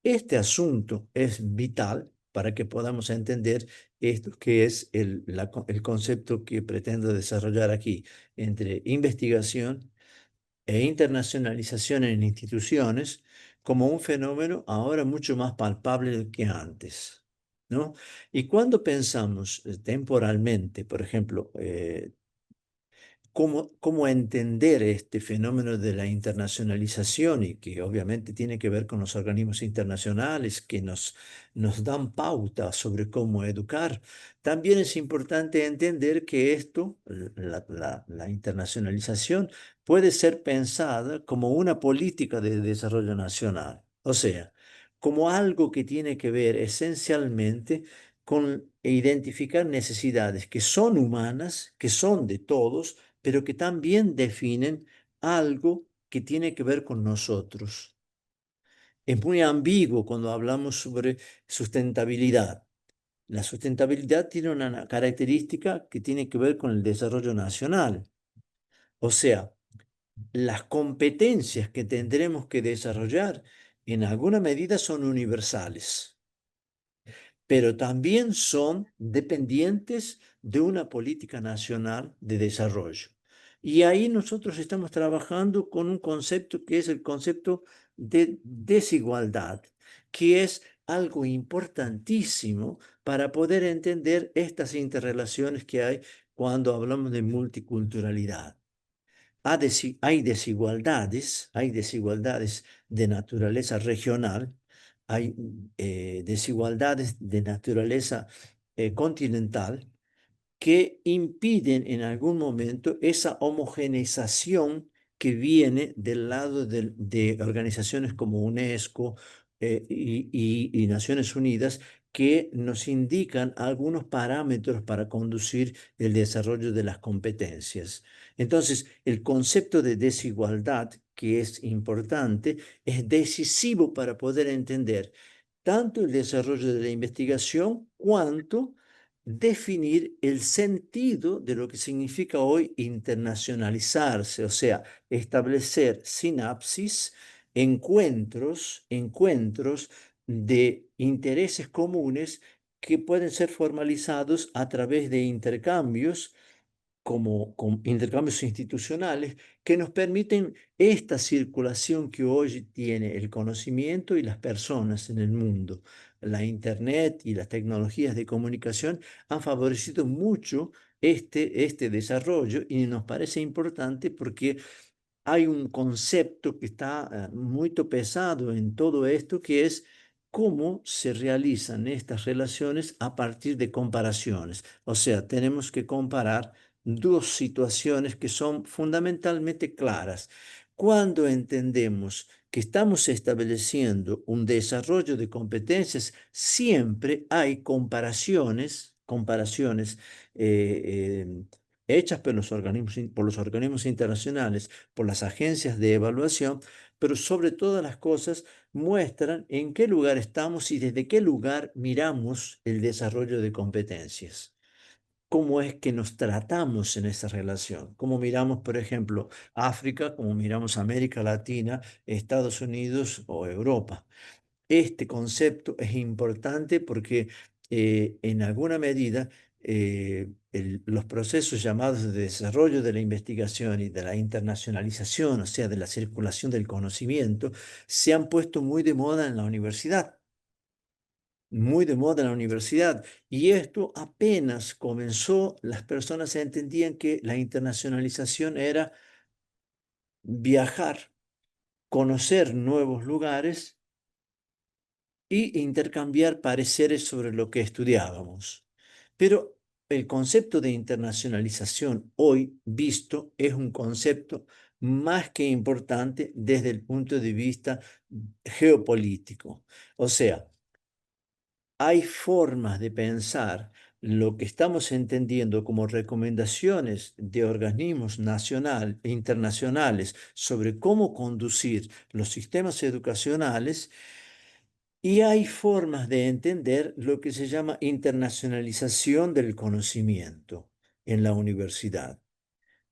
Este asunto es vital para que podamos entender esto que es el concepto que pretendo desarrollar aquí entre investigación e internacionalización en instituciones como un fenómeno ahora mucho más palpable que antes, ¿no? Y cuando pensamos temporalmente, por ejemplo, cómo entender este fenómeno de la internacionalización y que obviamente tiene que ver con los organismos internacionales que nos dan pauta sobre cómo educar. También es importante entender que esto, la internacionalización, puede ser pensada como una política de desarrollo nacional, o sea, como algo que tiene que ver esencialmente con identificar necesidades que son humanas, que son de todos, pero que también definen algo que tiene que ver con nosotros. Es muy ambiguo cuando hablamos sobre sustentabilidad. La sustentabilidad tiene una característica que tiene que ver con el desarrollo nacional. O sea, las competencias que tendremos que desarrollar en alguna medida son universales, pero también son dependientes de una política nacional de desarrollo. Y ahí nosotros estamos trabajando con un concepto que es el concepto de desigualdad, que es algo importantísimo para poder entender estas interrelaciones que hay cuando hablamos de multiculturalidad. Hay desigualdades de naturaleza regional, hay desigualdades de naturaleza continental que impiden en algún momento esa homogeneización que viene del lado de organizaciones como UNESCO y Naciones Unidas, que nos indican algunos parámetros para conducir el desarrollo de las competencias. Entonces, el concepto de desigualdad, que es importante, es decisivo para poder entender tanto el desarrollo de la investigación cuanto definir el sentido de lo que significa hoy internacionalizarse, o sea, establecer sinapsis, encuentros de intereses comunes que pueden ser formalizados a través de intercambios como intercambios institucionales que nos permiten esta circulación que hoy tiene el conocimiento y las personas en el mundo. La Internet y las tecnologías de comunicación han favorecido mucho este desarrollo y nos parece importante porque hay un concepto que está muy pesado en todo esto, que es cómo se realizan estas relaciones a partir de comparaciones. O sea, tenemos que comparar dos situaciones que son fundamentalmente claras. Cuando entendemos que estamos estableciendo un desarrollo de competencias, siempre hay comparaciones hechas por los organismos internacionales, por las agencias de evaluación, pero sobre todas las cosas muestran en qué lugar estamos y desde qué lugar miramos el desarrollo de competencias. Cómo es que nos tratamos en esa relación, cómo miramos, por ejemplo, África, cómo miramos América Latina, Estados Unidos o Europa. Este concepto es importante porque en alguna medida los procesos llamados de desarrollo de la investigación y de la internacionalización, o sea, de la circulación del conocimiento, se han puesto muy de moda en la universidad. Muy de moda en la universidad. Y esto apenas comenzó, las personas entendían que la internacionalización era viajar, conocer nuevos lugares y intercambiar pareceres sobre lo que estudiábamos. Pero el concepto de internacionalización hoy visto es un concepto más que importante desde el punto de vista geopolítico. O sea, hay formas de pensar lo que estamos entendiendo como recomendaciones de organismos nacionales e internacionales sobre cómo conducir los sistemas educacionales, y hay formas de entender lo que se llama internacionalización del conocimiento en la universidad.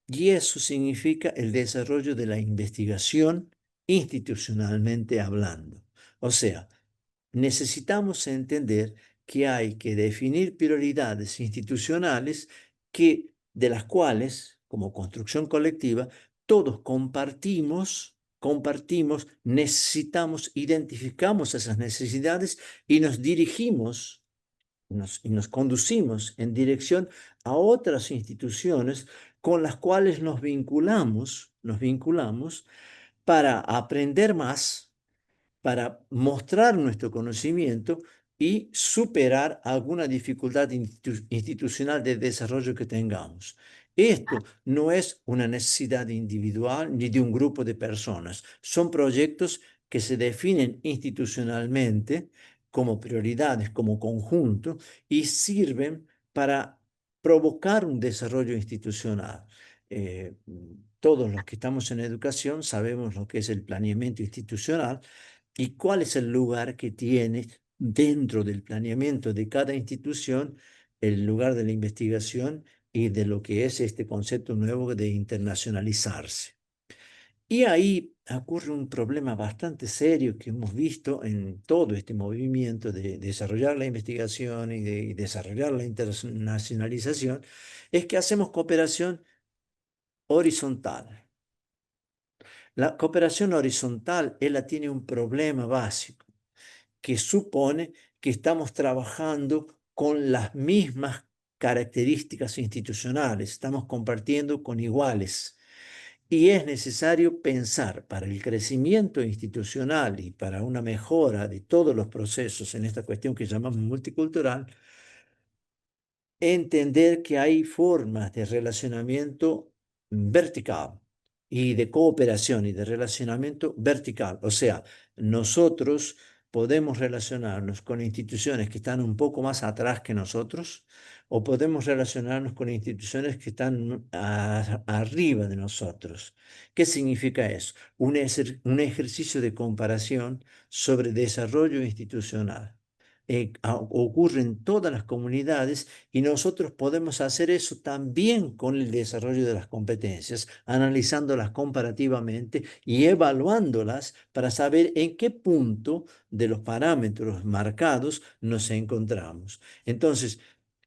Y eso significa el desarrollo de la investigación institucionalmente hablando. O sea, necesitamos entender que hay que definir prioridades institucionales de las cuales, como construcción colectiva, todos compartimos, necesitamos, identificamos esas necesidades y nos dirigimos y nos conducimos en dirección a otras instituciones con las cuales nos vinculamos para aprender más, para mostrar nuestro conocimiento y superar alguna dificultad institucional de desarrollo que tengamos. Esto no es una necesidad individual ni de un grupo de personas, son proyectos que se definen institucionalmente como prioridades, como conjunto, y sirven para provocar un desarrollo institucional. Eh, Todos los que estamos en educación sabemos lo que es el planeamiento institucional y cuál es el lugar que tiene dentro del planeamiento de cada institución el lugar de la investigación y de lo que es este concepto nuevo de internacionalizarse. Y ahí ocurre un problema bastante serio que hemos visto en todo este movimiento de desarrollar la investigación y de desarrollar la internacionalización, es que hacemos cooperación horizontal. La cooperación horizontal, ella tiene un problema básico, que supone que estamos trabajando con las mismas características institucionales, estamos compartiendo con iguales. Y es necesario pensar para el crecimiento institucional y para una mejora de todos los procesos en esta cuestión que llamamos multicultural, entender que hay formas de relacionamiento vertical y de cooperación y de relacionamiento vertical. O sea, nosotros podemos relacionarnos con instituciones que están un poco más atrás que nosotros, o podemos relacionarnos con instituciones que están arriba de nosotros. ¿Qué significa eso? Un ejercicio de comparación sobre desarrollo institucional. Ocurre en todas las comunidades y nosotros podemos hacer eso también con el desarrollo de las competencias, analizándolas comparativamente y evaluándolas para saber en qué punto de los parámetros marcados nos encontramos. Entonces,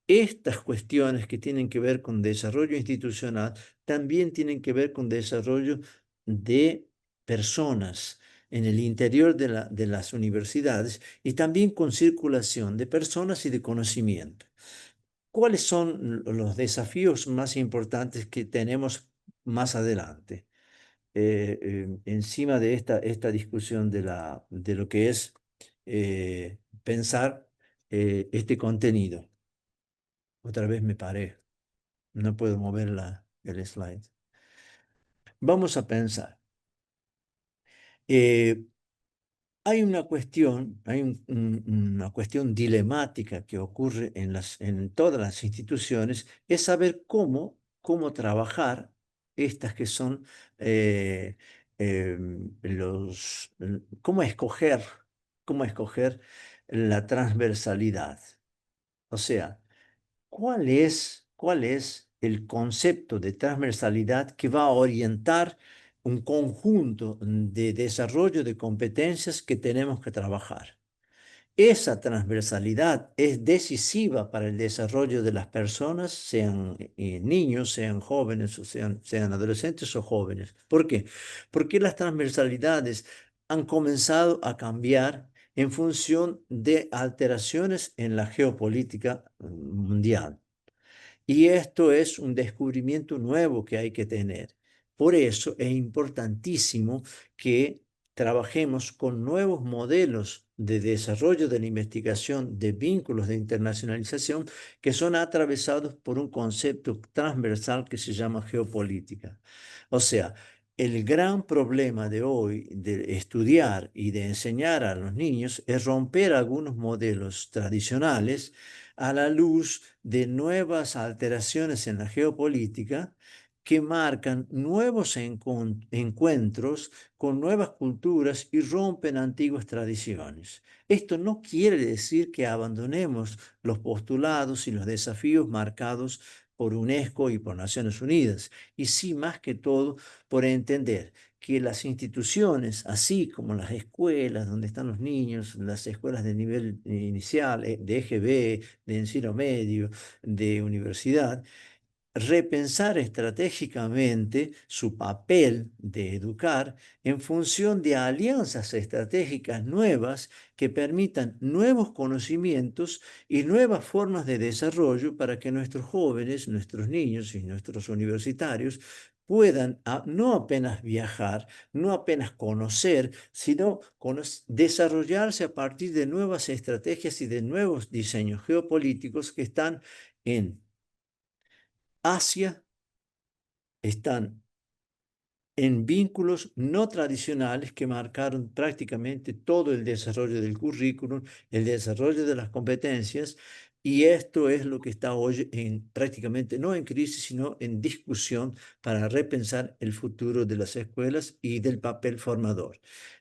estas cuestiones que tienen que ver con desarrollo institucional también tienen que ver con desarrollo de personas en el interior de las universidades y también con circulación de personas y de conocimiento. ¿Cuáles son los desafíos más importantes que tenemos más adelante? Encima de esta discusión de lo que es pensar este contenido. Otra vez me paré, no puedo mover el slide. Vamos a pensar. Hay una cuestión, una cuestión dilemática que ocurre en todas las instituciones, es saber cómo trabajar estas que son cómo escoger la transversalidad. O sea, ¿cuál es el concepto de transversalidad que va a orientar un conjunto de desarrollo de competencias que tenemos que trabajar? Esa transversalidad es decisiva para el desarrollo de las personas, sean niños, sean jóvenes, o sean adolescentes o jóvenes. ¿Por qué? Porque las transversalidades han comenzado a cambiar en función de alteraciones en la geopolítica mundial. Y esto es un descubrimiento nuevo que hay que tener. Por eso es importantísimo que trabajemos con nuevos modelos de desarrollo de la investigación, de vínculos de internacionalización, que son atravesados por un concepto transversal que se llama geopolítica. O sea, el gran problema de hoy de estudiar y de enseñar a los niños es romper algunos modelos tradicionales a la luz de nuevas alteraciones en la geopolítica que marcan nuevos encuentros con nuevas culturas y rompen antiguas tradiciones. Esto no quiere decir que abandonemos los postulados y los desafíos marcados por UNESCO y por Naciones Unidas, y sí, más que todo, por entender que las instituciones, así como las escuelas donde están los niños, las escuelas de nivel inicial, de EGB, de ensino medio, de universidad, repensar estratégicamente su papel de educar en función de alianzas estratégicas nuevas que permitan nuevos conocimientos y nuevas formas de desarrollo para que nuestros jóvenes, nuestros niños y nuestros universitarios puedan no apenas viajar, no apenas conocer, sino desarrollarse a partir de nuevas estrategias y de nuevos diseños geopolíticos que están en Asia, están en vínculos no tradicionales que marcaron prácticamente todo el desarrollo del currículum, el desarrollo de las competencias, y esto es lo que está hoy prácticamente no en crisis, sino en discusión para repensar el futuro de las escuelas y del papel formador.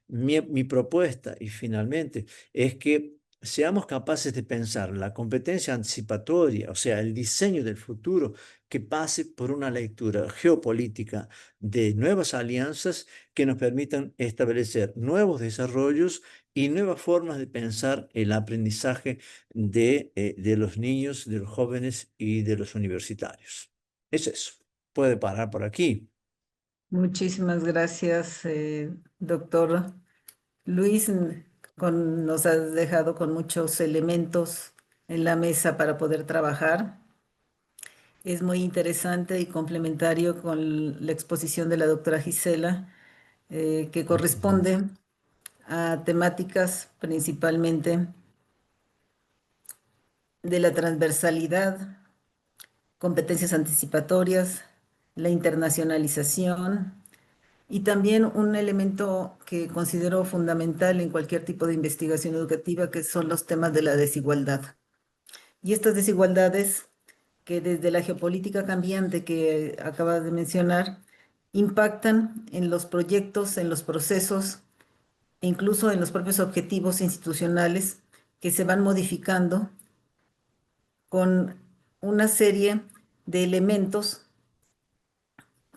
Mi propuesta, y finalmente, es que seamos capaces de pensar la competencia anticipatoria, o sea, el diseño del futuro, que pase por una lectura geopolítica de nuevas alianzas que nos permitan establecer nuevos desarrollos y nuevas formas de pensar el aprendizaje de los niños, de los jóvenes y de los universitarios. Es eso. Puede parar por aquí. Muchísimas gracias, doctor Luis. Nos has dejado con muchos elementos en la mesa para poder trabajar. Es muy interesante y complementario con la exposición de la doctora Gisela, que corresponde a temáticas principalmente de la transversalidad, competencias anticipatorias, la internacionalización y también un elemento que considero fundamental en cualquier tipo de investigación educativa, que son los temas de la desigualdad. Y estas desigualdades que desde la geopolítica cambiante que acabas de mencionar, impactan en los proyectos, en los procesos e incluso en los propios objetivos institucionales que se van modificando con una serie de elementos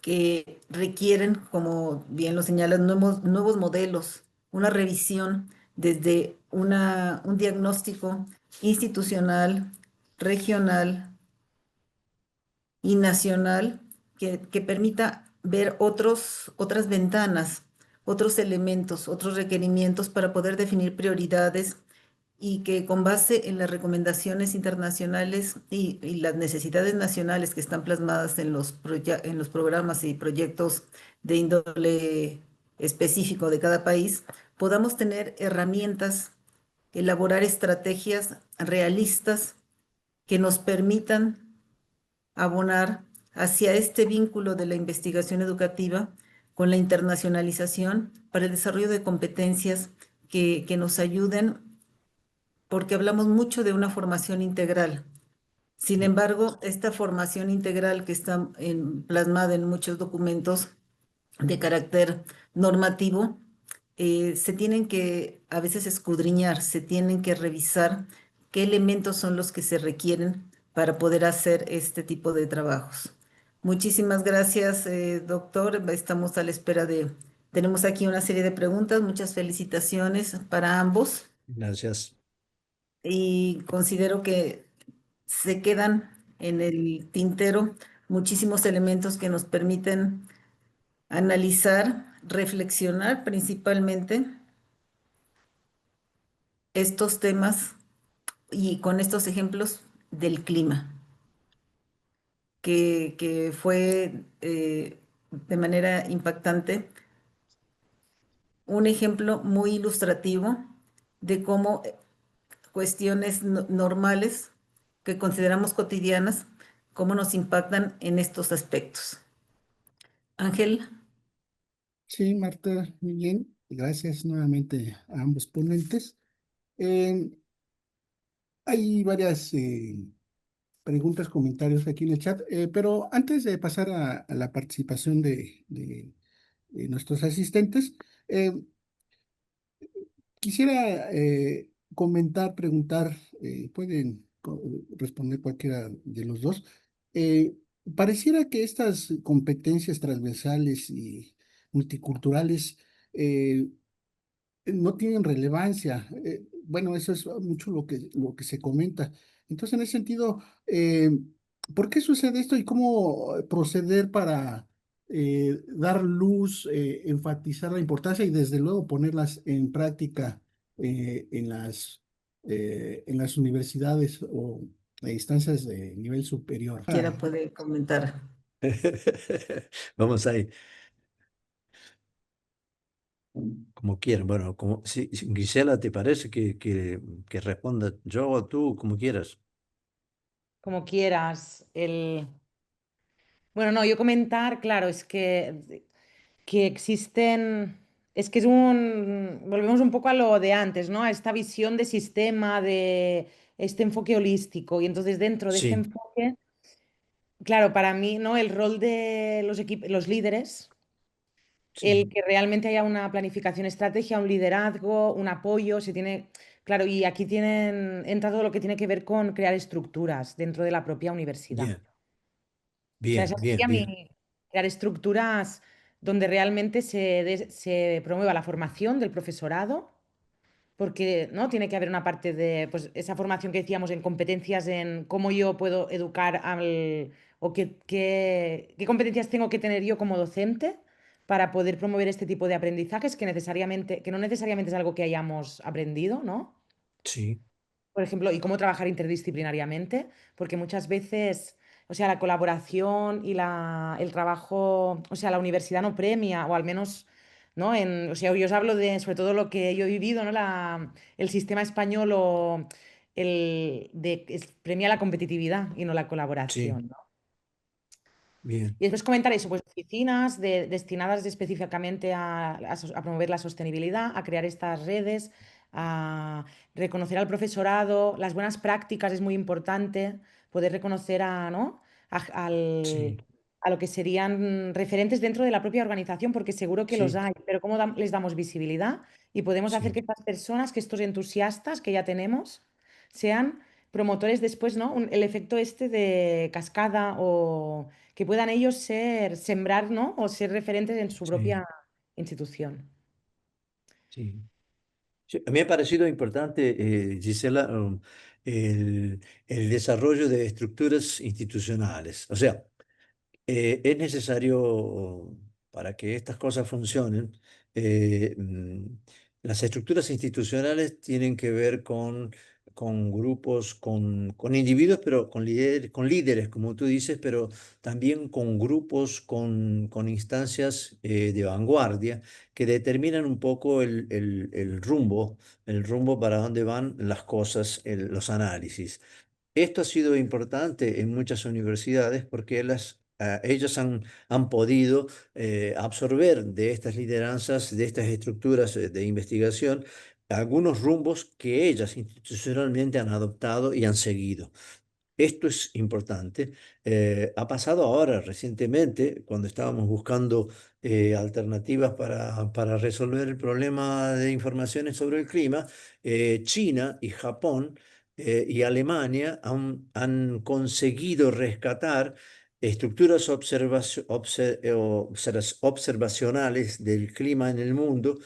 que requieren, como bien lo señalan, nuevos modelos, una revisión desde un diagnóstico institucional, regional y nacional que permita ver otras ventanas, otros elementos, otros requerimientos para poder definir prioridades y que con base en las recomendaciones internacionales y las necesidades nacionales que están plasmadas en en los programas y proyectos de índole específico de cada país, podamos tener herramientas, elaborar estrategias realistas que nos permitan abonar hacia este vínculo de la investigación educativa con la internacionalización para el desarrollo de competencias que nos ayuden, porque hablamos mucho de una formación integral. Sin embargo, esta formación integral que está plasmada en muchos documentos de carácter normativo, se tienen que a veces escudriñar, se tienen que revisar qué elementos son los que se requieren para poder hacer este tipo de trabajos. Muchísimas gracias, doctor. Estamos a la espera de... Tenemos aquí una serie de preguntas. Muchas felicitaciones para ambos Gracias. y considero que se quedan en el tintero muchísimos elementos que nos permiten analizar, reflexionar principalmente estos temas y con estos ejemplos del clima, que fue de manera impactante un ejemplo muy ilustrativo de cómo cuestiones normales que consideramos cotidianas, cómo nos impactan en estos aspectos. Ángel, Sí, Marta, muy bien. Gracias nuevamente a ambos ponentes. Eh, Hay varias preguntas, comentarios aquí en el chat, pero antes de pasar a la participación de nuestros asistentes, eh, quisiera comentar, preguntar, pueden responder cualquiera de los dos. Eh, Pareciera que estas competencias transversales y multiculturales eh, no tienen relevancia. Bueno, eso es mucho lo que se comenta. Entonces, en ese sentido, ¿por qué sucede esto y cómo proceder para dar luz, enfatizar la importancia y desde luego ponerlas en práctica en las universidades o instancias de nivel superior? quiera puede comentar. Vamos ahí, como quieran. Bueno, como, si Gisela, ¿te parece que responda yo o tú, como quieras? Como quieras. Bueno, no, yo comentar, claro, es que existen, es que es volvemos un poco a lo de antes, ¿no? A esta visión de sistema, de este enfoque holístico. Y entonces dentro de este Sí, enfoque, claro, para mí, ¿no? El rol de los líderes, el sí, que realmente haya una planificación, estrategia, un liderazgo, un apoyo, claro, y aquí entra todo lo que tiene que ver con crear estructuras dentro de la propia universidad. bien, O sea, bien, esa bien, sería bien. crear estructuras donde realmente se promueva la formación del profesorado, porque ¿no? Tiene que haber una parte de pues, esa formación que decíamos en competencias en cómo yo puedo educar o qué competencias tengo que tener yo como docente para poder promover este tipo de aprendizajes que no necesariamente es algo que hayamos aprendido, ¿no? Sí, Por ejemplo, y cómo trabajar interdisciplinariamente, porque muchas veces, o sea, la colaboración y el trabajo, o sea, la universidad no premia, o al menos, ¿no? O sea, yo os hablo de, sobre todo lo que yo he vivido, ¿no? El sistema español premia la competitividad y no la sí, colaboración, ¿no? bien, Y después comentar eso, pues oficinas destinadas específicamente a promover la sostenibilidad, a crear estas redes, a reconocer al profesorado, las buenas prácticas es muy importante, poder reconocer ¿no? a, al- sí, a lo que serían referentes dentro de la propia organización, porque seguro que los sí, hay, pero ¿cómo les damos visibilidad? Y podemos hacer que sí, estas personas, que estos entusiastas que ya tenemos, sean promotores después, ¿no? El efecto este de cascada o que puedan ellos sembrar, ¿no? O ser referentes en su sí, propia institución. sí. Sí, a mí me ha parecido importante, Gisela, el, el desarrollo de estructuras institucionales. O sea, es necesario, para que estas cosas funcionen, las estructuras institucionales tienen que ver con grupos, con individuos, pero con líderes, como tú dices, pero también con grupos, con instancias de vanguardia que determinan un poco el rumbo para dónde van las cosas, los análisis. Esto ha sido importante en muchas universidades porque ellas han podido absorber de estas lideranzas, de estas estructuras de investigación, algunos rumbos que ellas institucionalmente han adoptado y han seguido. Esto es importante. Ha pasado ahora recientemente, cuando estábamos buscando alternativas para resolver el problema de informaciones sobre el clima, China y Japón y Alemania han conseguido rescatar estructuras observacionales del clima en el mundo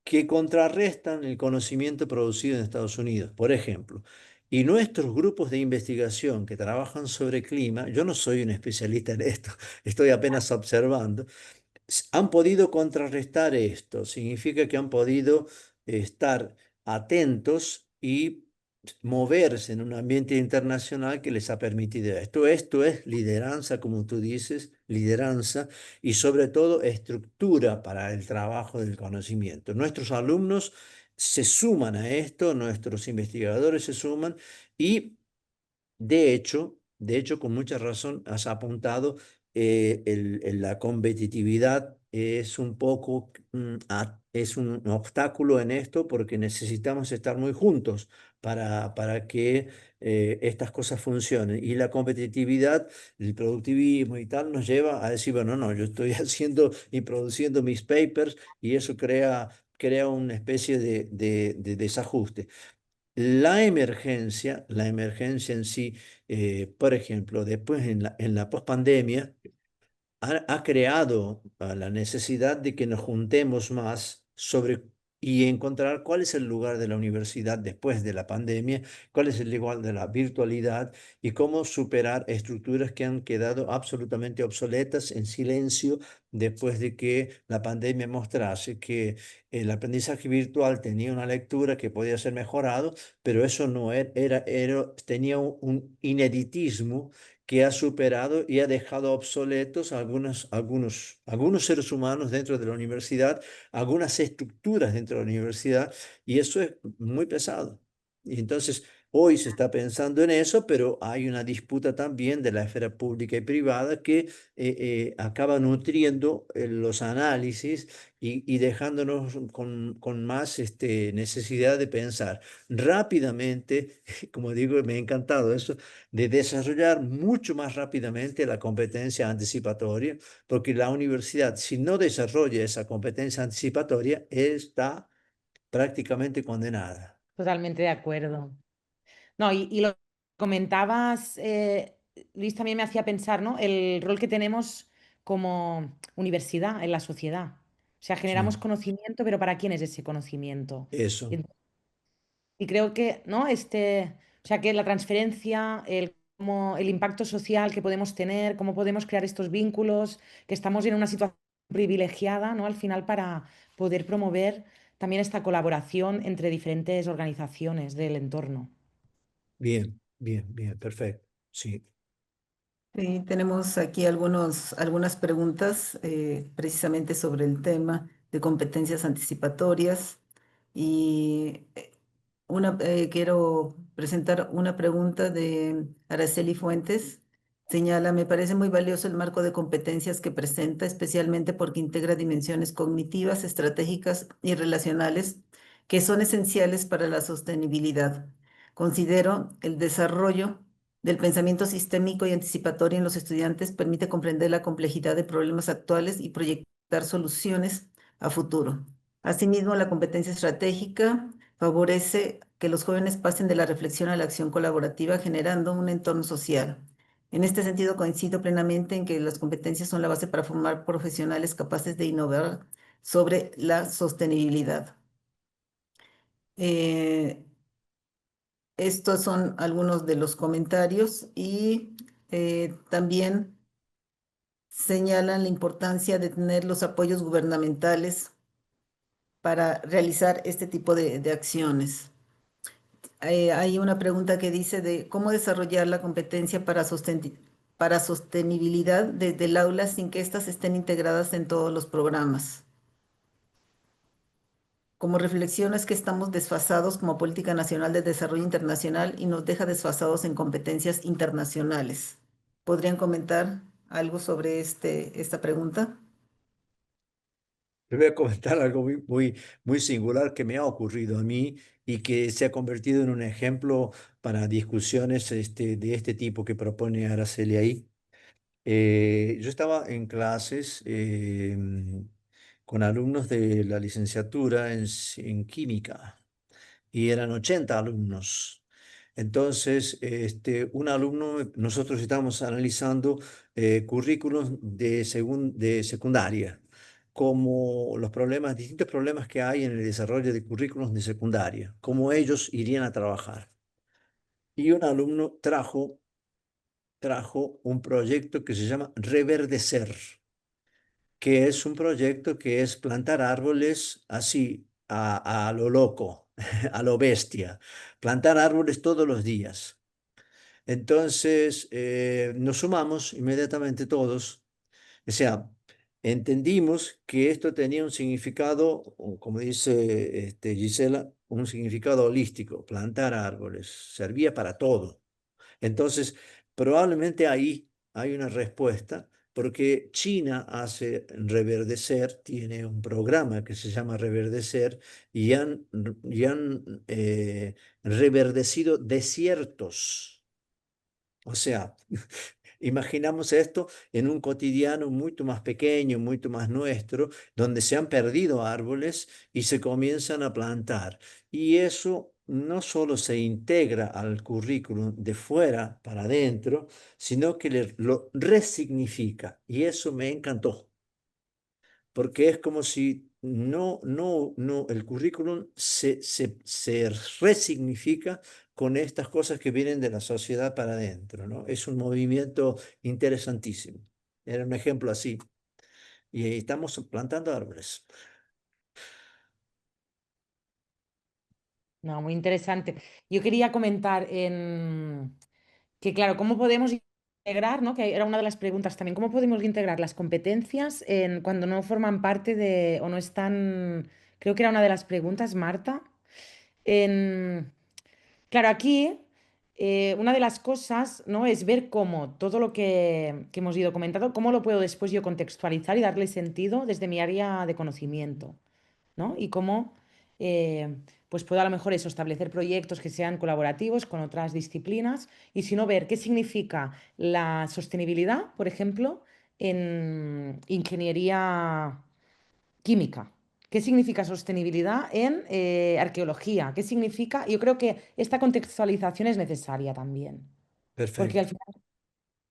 que contrarrestan el conocimiento producido en Estados Unidos, por ejemplo. Y nuestros grupos de investigación que trabajan sobre clima, yo no soy un especialista en esto, estoy apenas observando, han podido contrarrestar esto. Significa que han podido estar atentos y moverse en un ambiente internacional que les ha permitido esto. Esto es lideranza, como tú dices, lideranza y sobre todo estructura para el trabajo del conocimiento. Nuestros alumnos se suman a esto, nuestros investigadores se suman y con mucha razón has apuntado, la competitividad es un poco, es un obstáculo en esto porque necesitamos estar muy juntos para que estas cosas funcionen. Y la competitividad, el productivismo y tal nos lleva a decir, bueno, no, yo estoy haciendo y produciendo mis papers y eso crea una especie de desajuste. La emergencia en sí, por ejemplo, después en la pospandemia, ha creado la necesidad de que nos juntemos más y encontrar cuál es el lugar de la universidad después de la pandemia, cuál es el lugar de la virtualidad y cómo superar estructuras que han quedado absolutamente obsoletas en silencio después de que la pandemia mostrase que el aprendizaje virtual tenía una lectura que podía ser mejorado, pero eso no tenía un ineditismo que ha superado y ha dejado obsoletos algunos seres humanos dentro de la universidad, algunas estructuras dentro de la universidad, y eso es muy pesado. Y entonces, hoy se está pensando en eso, pero hay una disputa también de la esfera pública y privada que acaba nutriendo los análisis y dejándonos con más necesidad de pensar rápidamente. Como digo, me ha encantado eso de desarrollar mucho más rápidamente la competencia anticipatoria, porque la universidad, si no desarrolla esa competencia anticipatoria, está prácticamente condenada. Totalmente de acuerdo. No, y lo que comentabas, Luis, también me hacía pensar, ¿no? El rol que tenemos como universidad en la sociedad. O sea, generamos Sí, conocimiento, pero ¿para quién es ese conocimiento? Y, eso. y creo que, ¿no? O sea, que la transferencia, el impacto social que podemos tener, cómo podemos crear estos vínculos, que estamos en una situación privilegiada, ¿no? Al final para poder promover también esta colaboración entre diferentes organizaciones del entorno. Bien, bien, bien, perfecto. Sí. Sí, tenemos aquí algunas preguntas precisamente sobre el tema de competencias anticipatorias y quiero presentar una pregunta de Araceli Fuentes. Señala, me parece muy valioso el marco de competencias que presenta, especialmente porque integra dimensiones cognitivas, estratégicas y relacionales que son esenciales para la sostenibilidad. Considero el desarrollo del pensamiento sistémico y anticipatorio en los estudiantes permite comprender la complejidad de problemas actuales y proyectar soluciones a futuro. Asimismo, la competencia estratégica favorece que los jóvenes pasen de la reflexión a la acción colaborativa, generando un entorno social. En este sentido, coincido plenamente en que las competencias son la base para formar profesionales capaces de innovar sobre la sostenibilidad. Eh, Estos son algunos de los comentarios y también señalan la importancia de tener los apoyos gubernamentales para realizar este tipo de acciones. Hay una pregunta que dice de cómo desarrollar la competencia para sostenibilidad desde el aula sin que éstas estén integradas en todos los programas. Como reflexión es que estamos desfasados como política nacional de desarrollo internacional y nos deja desfasados en competencias internacionales. ¿Podrían comentar algo sobre esta pregunta? Les voy a comentar algo muy singular que me ha ocurrido a mí y que se ha convertido en un ejemplo para discusiones de este tipo que propone Araceli ahí. Yo estaba en clases con alumnos de la licenciatura en química y eran 80 alumnos. Entonces, un alumno, nosotros estábamos analizando currículos de secundaria, como los problemas, distintos problemas que hay en el desarrollo de currículos de secundaria, cómo ellos irían a trabajar. Y un alumno trajo un proyecto que se llama Reverdecer, que es un proyecto que es plantar árboles así, a lo loco, a lo bestia, plantar árboles todos los días. Entonces, nos sumamos inmediatamente todos, o sea, entendimos que esto tenía un significado, o como dice Gisela, un significado holístico, plantar árboles, servía para todo. Entonces, probablemente ahí hay una respuesta, porque China hace reverdecer, tiene un programa que se llama Reverdecer y han reverdecido desiertos. O sea, imaginamos esto en un cotidiano mucho más pequeño, mucho más nuestro, donde se han perdido árboles y se comienzan a plantar. Y eso no solo se integra al currículum de fuera para adentro, sino que lo resignifica. Y eso me encantó, porque es como si el currículum se resignifica con estas cosas que vienen de la sociedad para adentro, ¿no? Es un movimiento interesantísimo. Era un ejemplo así. Y ahí estamos plantando árboles. No, muy interesante. Yo quería comentar que, claro, ¿cómo podemos integrar, ¿no? Que era una de las preguntas también, ¿cómo podemos integrar las competencias cuando no forman parte de, o no están, creo que era una de las preguntas, Marta. En, claro, aquí una de las cosas, ¿no? Es ver cómo todo lo que hemos ido comentando, cómo lo puedo después yo contextualizar y darle sentido desde mi área de conocimiento. ¿No? Y cómo pues puedo a lo mejor eso, establecer proyectos que sean colaborativos con otras disciplinas y si no ver qué significa la sostenibilidad, por ejemplo, en ingeniería química. ¿Qué significa sostenibilidad en arqueología? ¿Qué significa? Yo creo que esta contextualización es necesaria también, porque al Perfecto. final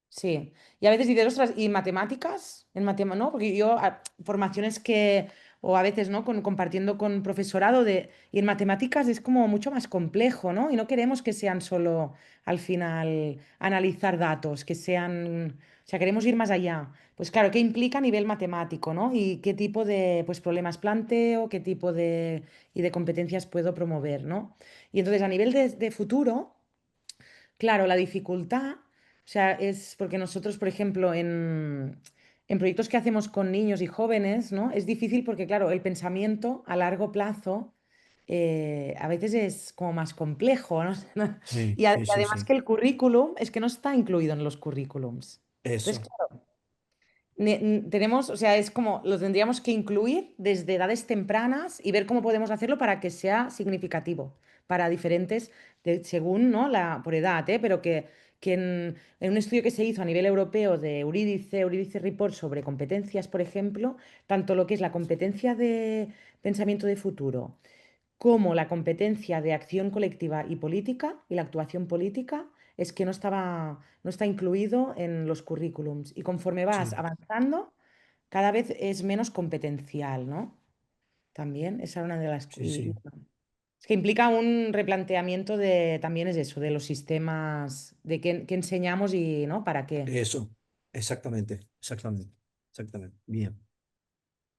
sí, y a veces dices, ostras, ¿y matemáticas? ¿No? Porque yo, formaciones que, o a veces, ¿no? Compartiendo con profesorado y en matemáticas es como mucho más complejo, ¿no? Y no queremos que sean solo, al final, analizar datos, que sean, o sea, queremos ir más allá. Pues claro, ¿qué implica a nivel matemático, ¿no? Y qué tipo de, pues, problemas planteo, qué tipo y de competencias puedo promover, ¿no? Y entonces, a nivel de futuro. Claro, la dificultad, o sea, es porque nosotros, por ejemplo, en proyectos que hacemos con niños y jóvenes, ¿no? Es difícil porque, claro, el pensamiento a largo plazo a veces es como más complejo, ¿no? Sí, Y sí, sí, además sí. que el currículum es que no está incluido en los currículums. Entonces, Eso. tenemos, o sea, es como lo tendríamos que incluir desde edades tempranas y ver cómo podemos hacerlo para que sea significativo para diferentes, según, ¿no? Por edad, ¿eh? Pero que en un estudio que se hizo a nivel europeo de Eurídice Report sobre competencias, por ejemplo, tanto lo que es la competencia de pensamiento de futuro como la competencia de acción colectiva y política y la actuación política es que no está incluido en los currículums. Y conforme vas Sí, avanzando, cada vez es menos competencial, ¿no? También, esa es una de las. sí, sí. Bueno, es que implica un replanteamiento de, también es eso, de los sistemas, de qué enseñamos y, ¿no? ¿Para qué? Eso. Exactamente, exactamente, exactamente. Bien.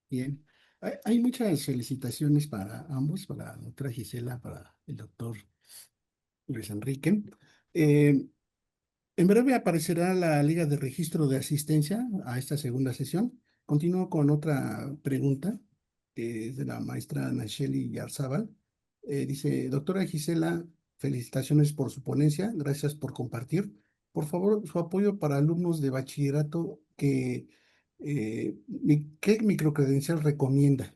Bien. Hay muchas felicitaciones para ambos, para la doctora Gisela, para el doctor Luis Enrique. Eh, en breve aparecerá la liga de registro de asistencia a esta segunda sesión. Continúo con otra pregunta, que es de la maestra Nacheli Yarzábal. Dice, doctora Gisela, felicitaciones por su ponencia, gracias por compartir. Por favor, su apoyo para alumnos de bachillerato ¿qué microcredencial recomienda?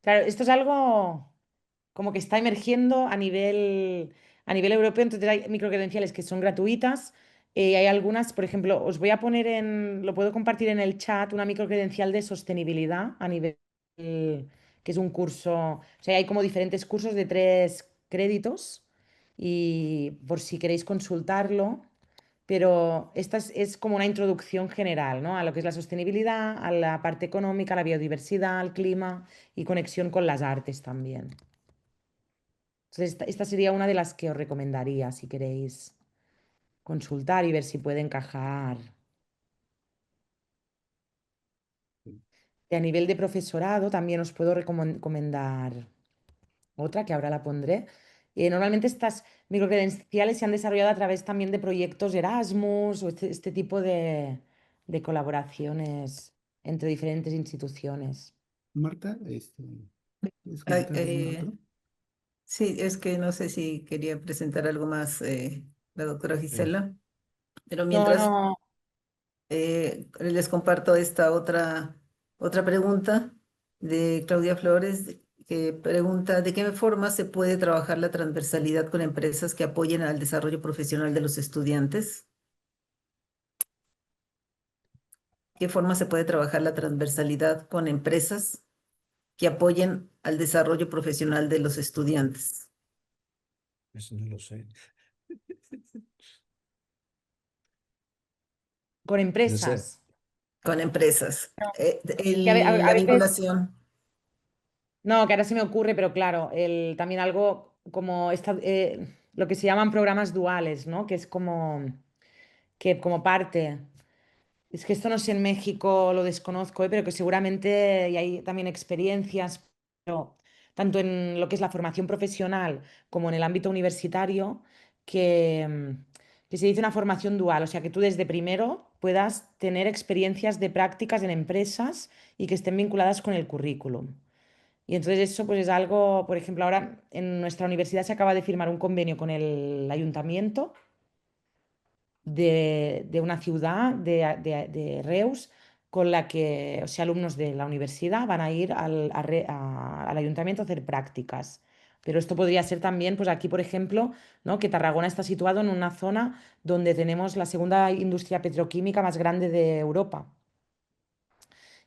Claro, esto es algo como que está emergiendo a nivel europeo, entonces hay microcredenciales que son gratuitas, Hay algunas, por ejemplo, os voy a poner lo puedo compartir en el chat, una microcredencial de sostenibilidad a nivel, que es un curso, o sea, hay como diferentes cursos de 3 créditos y por si queréis consultarlo, pero esta es como una introducción general, ¿no? A lo que es la sostenibilidad, a la parte económica, a la biodiversidad, al clima y conexión con las artes también. Entonces, esta sería una de las que os recomendaría si queréis consultar y ver si puede encajar. Y a nivel de profesorado también os puedo recomendar otra que ahora la pondré. Normalmente estas microcredenciales se han desarrollado a través también de proyectos Erasmus o este tipo de colaboraciones entre diferentes instituciones. Marta, ¿quieres Ay, comentar alguna otra? sí, es que no sé si quería presentar algo más la doctora Sí. Gisela, pero No, mientras no, les comparto esta otra pregunta de Claudia Flores, que pregunta, ¿de qué forma se puede trabajar la transversalidad con empresas que apoyen al desarrollo profesional de los estudiantes? ¿Qué forma se puede trabajar la transversalidad con empresas que apoyen al desarrollo profesional de los estudiantes? Eso no lo sé. con No sé. empresas. Con empresas. Que La a veces, vinculación. no, que ahora se me ocurre, pero claro, también algo como lo que se llaman programas duales, ¿no? Que es que como parte. Es que esto no sé en México, lo desconozco, pero que seguramente y hay también experiencias, pero tanto en lo que es la formación profesional como en el ámbito universitario, que se dice una formación dual, o sea, que tú desde primero puedas tener experiencias de prácticas en empresas y que estén vinculadas con el currículum. Y entonces eso pues es algo, por ejemplo, ahora en nuestra universidad se acaba de firmar un convenio con el ayuntamiento de una ciudad de Reus con la que, o sea, alumnos de la universidad van a ir al ayuntamiento a hacer prácticas. Pero esto podría ser también, pues aquí, por ejemplo, ¿no? Que Tarragona está situado en una zona donde tenemos la segunda industria petroquímica más grande de Europa.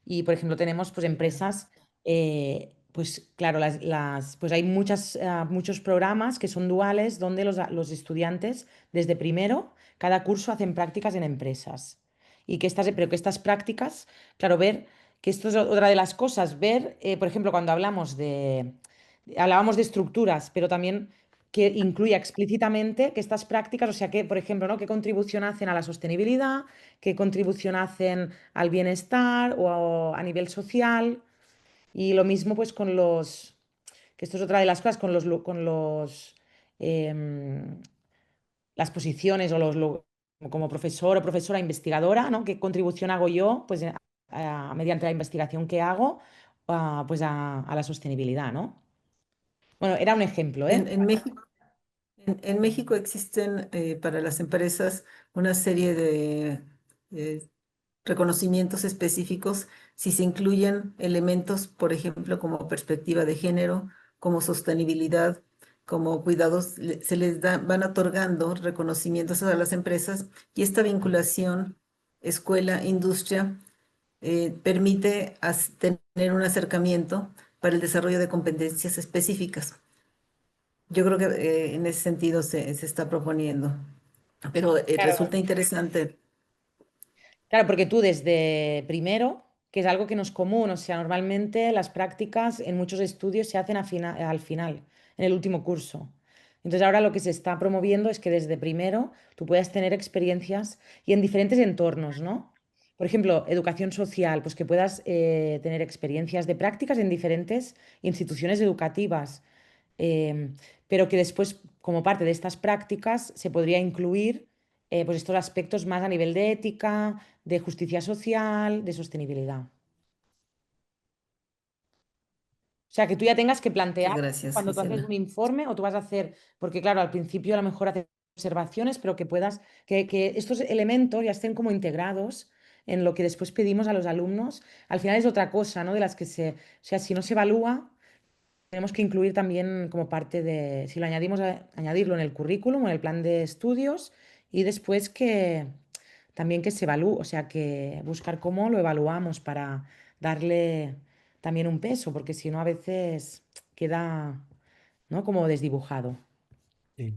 Y, por ejemplo, tenemos pues empresas, pues claro, pues hay muchos programas que son duales donde los estudiantes desde primero, cada curso hacen prácticas en empresas. Pero que estas prácticas, claro, ver que esto es otra de las cosas, ver, por ejemplo, cuando hablábamos de estructuras, pero también que incluya explícitamente que estas prácticas, o sea, que, por ejemplo, ¿no? ¿Qué contribución hacen a la sostenibilidad? ¿Qué contribución hacen al bienestar o a nivel social? Y lo mismo pues que esto es otra de las cosas, em, las posiciones como profesor o profesora investigadora, ¿no? ¿Qué contribución hago yo pues, mediante la investigación que hago pues a la sostenibilidad, ¿no? Bueno, era un ejemplo, ¿eh? En México, en México existen para las empresas una serie de eh, reconocimientos específicos si se incluyen elementos, por ejemplo, como perspectiva de género, como sostenibilidad, como cuidados, se les van otorgando reconocimientos a las empresas y esta vinculación escuela-industria permite tener un acercamiento para el desarrollo de competencias específicas. Yo creo que en ese sentido se está proponiendo, pero Claro. resulta interesante. Claro, porque tú desde primero, que es algo que no es común, o sea, normalmente las prácticas en muchos estudios se hacen al final, en el último curso. Entonces ahora lo que se está promoviendo es que desde primero tú puedas tener experiencias y en diferentes entornos, ¿no? Por ejemplo, educación social, pues que puedas tener experiencias de prácticas en diferentes instituciones educativas, em, pero que después, como parte de estas prácticas, se podría incluir pues estos aspectos más a nivel de ética, de justicia social, de sostenibilidad. O sea, que tú ya tengas que Muchas plantear gracias, cuando tú haces Gisela. un informe o tú vas a hacer, porque claro, al principio a lo mejor haces observaciones, pero que puedas, que estos elementos ya estén como integrados en lo que después pedimos a los alumnos. Al final es otra cosa, ¿no? De las o sea, si no se evalúa, tenemos que incluir también como parte si lo añadimos, añadirlo en el currículum, en el plan de estudios y después que también que se evalúe, o sea, que buscar cómo lo evaluamos para darle también un peso, porque si no a veces queda, ¿no? Como desdibujado. Sí.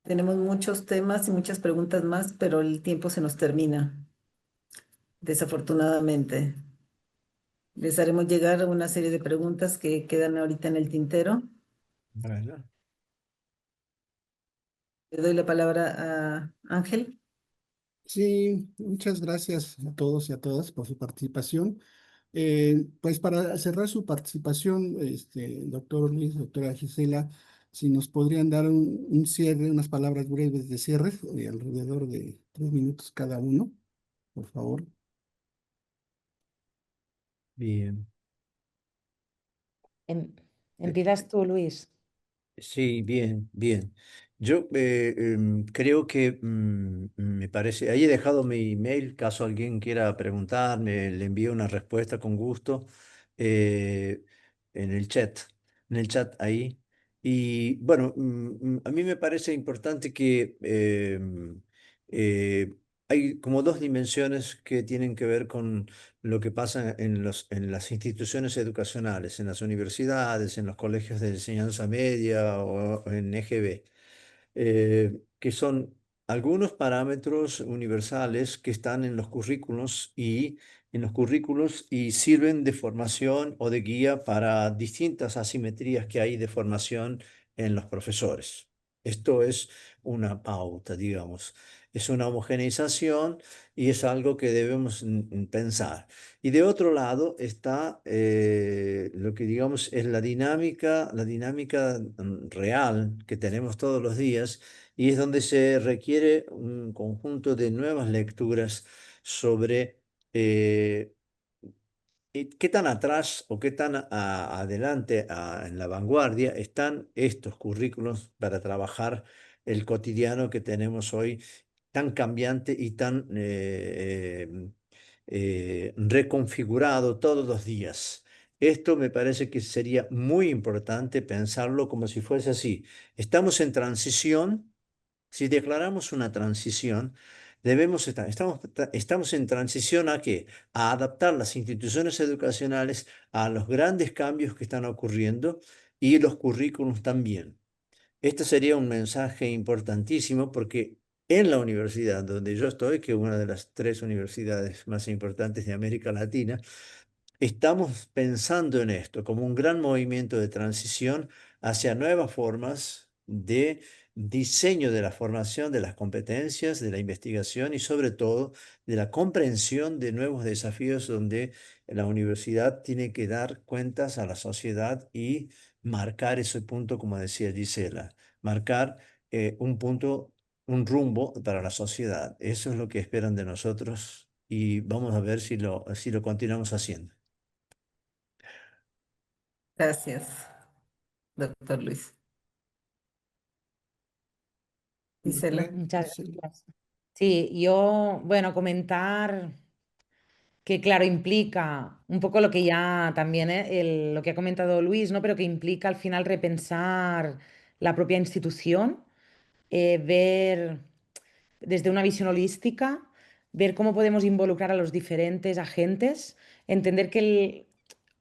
Tenemos muchos temas y muchas preguntas más, pero el tiempo se nos termina, desafortunadamente. Les haremos llegar una serie de preguntas que quedan ahorita en el tintero. Bueno, Le doy la palabra a Ángel. Sí, muchas gracias a todos y a todas por su participación. Pues para cerrar su participación, doctor Luis, doctora Gisela, si nos podrían dar un cierre, unas palabras breves de cierre, alrededor de 3 minutos cada uno, por favor. bien. Em- Eh, Empiezas tú, Luis. Sí, bien, bien. Yo creo que me parece, ahí he dejado mi email, caso alguien quiera preguntarme, le envío una respuesta con gusto eh, en el chat ahí. Y bueno, a mí me parece importante que eh, hay como dos dimensiones que tienen que ver con lo que pasa en las instituciones educacionales, en las universidades, en los colegios de enseñanza media o en EGB, que son algunos parámetros universales que están en los currículos y sirven de formación o de guía para distintas asimetrías que hay de formación en los profesores. Esto es una pauta, digamos. Es una homogeneización y es algo que debemos pensar. Y de otro lado está lo que digamos es la dinámica real que tenemos todos los días y es donde se requiere un conjunto de nuevas lecturas sobre eh, qué tan atrás o qué tan adelante en la vanguardia están estos currículos para trabajar el cotidiano que tenemos hoy tan cambiante y tan reconfigurado todos los días. Esto me parece que sería muy importante pensarlo como si fuese así. Estamos en transición. Si declaramos una transición, estamos en transición ¿a qué? A adaptar las instituciones educacionales a los grandes cambios que están ocurriendo y los currículums también. Este sería un mensaje importantísimo porque en la universidad donde yo estoy, que es una de las tres universidades más importantes de América Latina, estamos pensando en esto como un gran movimiento de transición hacia nuevas formas de diseño de la formación, de las competencias, de la investigación y sobre todo de la comprensión de nuevos desafíos donde la universidad tiene que dar cuentas a la sociedad y marcar ese punto, como decía Gisela, marcar un punto, un rumbo para la sociedad. Eso es lo que esperan de nosotros y vamos a ver si lo continuamos haciendo. Gracias, doctor Luis. Doctora Gisela. Muchas Gisela. gracias. Sí, yo, bueno, comentar que, claro, implica un poco lo que ya también, lo que ha comentado Luis, ¿no? Pero que implica al final repensar la propia institución, ver desde una visión holística, ver cómo podemos involucrar a los diferentes agentes, entender que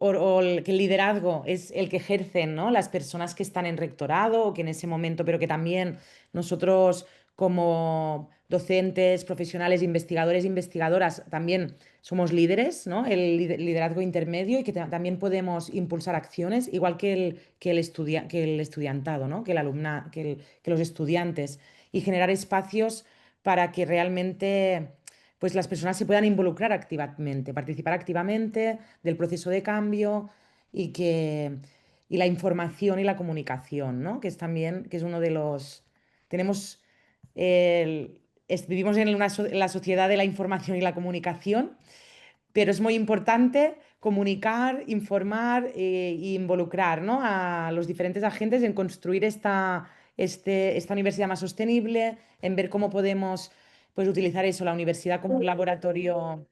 que el liderazgo es el que ejercen, ¿no? Las personas que están en rectorado o que en ese momento, pero que también nosotros como docentes, profesionales, investigadores, investigadoras, también somos líderes, ¿no? El liderazgo intermedio y que también podemos impulsar acciones, igual que el estudiantado, ¿no? Que los estudiantes, y generar espacios para que realmente pues, las personas se puedan involucrar activamente, participar activamente del proceso de cambio y la información y la comunicación, ¿no? Que es también, que es uno de los... Tenemos, vivimos en la sociedad de la información y la comunicación, pero es muy importante comunicar, informar e involucrar, ¿no? A los diferentes agentes en construir esta universidad más sostenible, en ver cómo podemos pues, utilizar eso, la universidad como un laboratorio,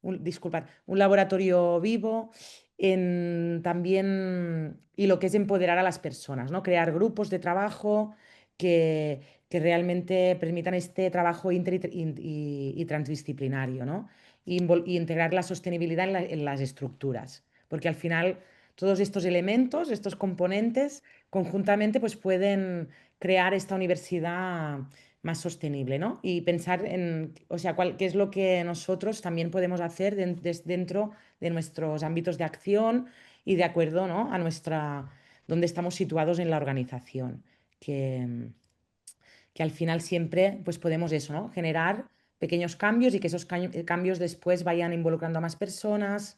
disculpad, un laboratorio vivo también, y lo que es empoderar a las personas, ¿no? Crear grupos de trabajo que realmente permitan este trabajo y transdisciplinario, ¿no? Y integrar la sostenibilidad en las estructuras, porque al final todos estos elementos, estos componentes, conjuntamente pues pueden crear esta universidad más sostenible, ¿no? Y pensar en, o sea, qué es lo que nosotros también podemos hacer dentro de nuestros ámbitos de acción y de acuerdo, ¿no? A donde estamos situados en la organización, que al final siempre pues podemos eso, ¿no? Generar pequeños cambios y que esos cambios después vayan involucrando a más personas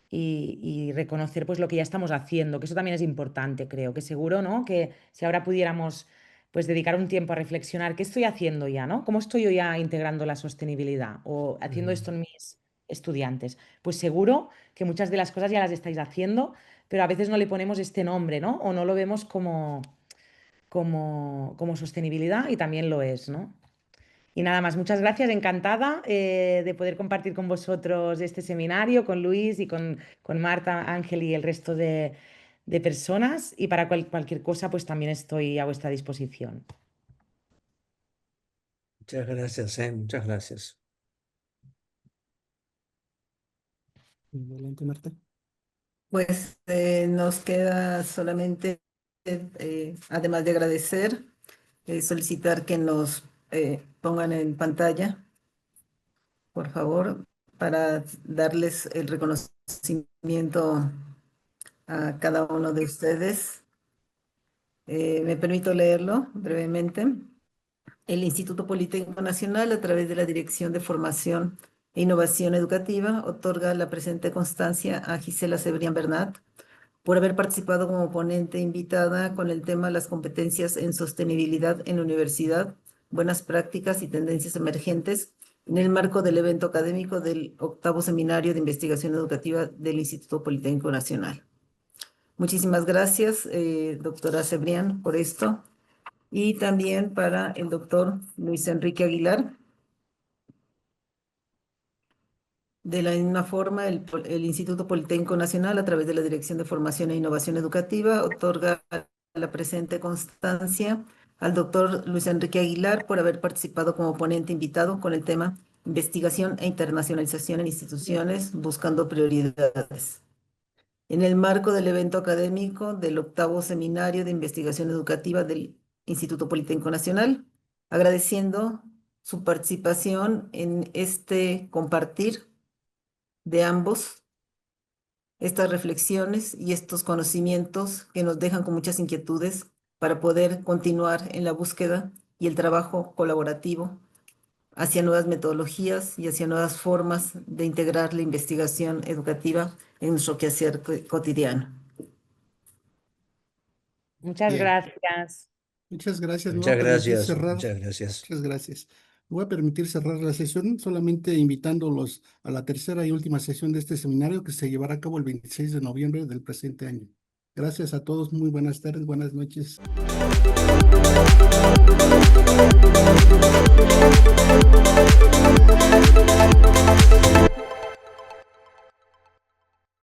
y reconocer pues lo que ya estamos haciendo, que eso también es importante, creo, que seguro, ¿no? Que si ahora pudiéramos pues dedicar un tiempo a reflexionar, ¿qué estoy haciendo ya, ¿no? ¿Cómo estoy yo ya integrando la sostenibilidad o haciendo esto en mis estudiantes? Pues seguro que muchas de las cosas ya las estáis haciendo, pero a veces no le ponemos este nombre, ¿no? O no lo vemos como sostenibilidad y también lo es, ¿no? Y nada más, muchas gracias, encantada de poder compartir con vosotros este seminario, con Luis y con Marta, Ángel y el resto de personas. Y para cualquier cosa, pues también estoy a vuestra disposición. Muchas gracias, muchas gracias. Adelante, Marta. Pues nos queda solamente, además de agradecer, solicitar que nos pongan en pantalla, por favor, para darles el reconocimiento a cada uno de ustedes. Me permito leerlo brevemente. El Instituto Politécnico Nacional, a través de la Dirección de Formación e Innovación Educativa, otorga la presente constancia a Gisela Cebrián Bernat por haber participado como ponente invitada con el tema Las competencias en sostenibilidad en la universidad, buenas prácticas y tendencias emergentes, en el marco del evento académico del 8º Seminario de Investigación Educativa del Instituto Politécnico Nacional. Muchísimas gracias, doctora Cebrián, por esto. Y también para el doctor Luis Enrique Aguilar. De la misma forma, el Instituto Politécnico Nacional, a través de la Dirección de Formación e Innovación Educativa, otorga la presente constancia al doctor Luis Enrique Aguilar por haber participado como ponente invitado con el tema Investigación e Internacionalización en Instituciones, buscando prioridades. En el marco del evento académico del 8º Seminario de Investigación Educativa del Instituto Politécnico Nacional, agradeciendo su participación en este compartir de ambos, estas reflexiones y estos conocimientos que nos dejan con muchas inquietudes para poder continuar en la búsqueda y el trabajo colaborativo hacia nuevas metodologías y hacia nuevas formas de integrar la investigación educativa en nuestro quehacer cotidiano. Muchas Bien. gracias. Muchas gracias. Me voy Muchas a permitir gracias, cerrar. muchas gracias. Muchas gracias. Me voy a permitir cerrar la sesión solamente invitándolos a la tercera y última sesión de este seminario que se llevará a cabo el 26 de noviembre del presente año. Gracias a todos. Muy buenas tardes, buenas noches.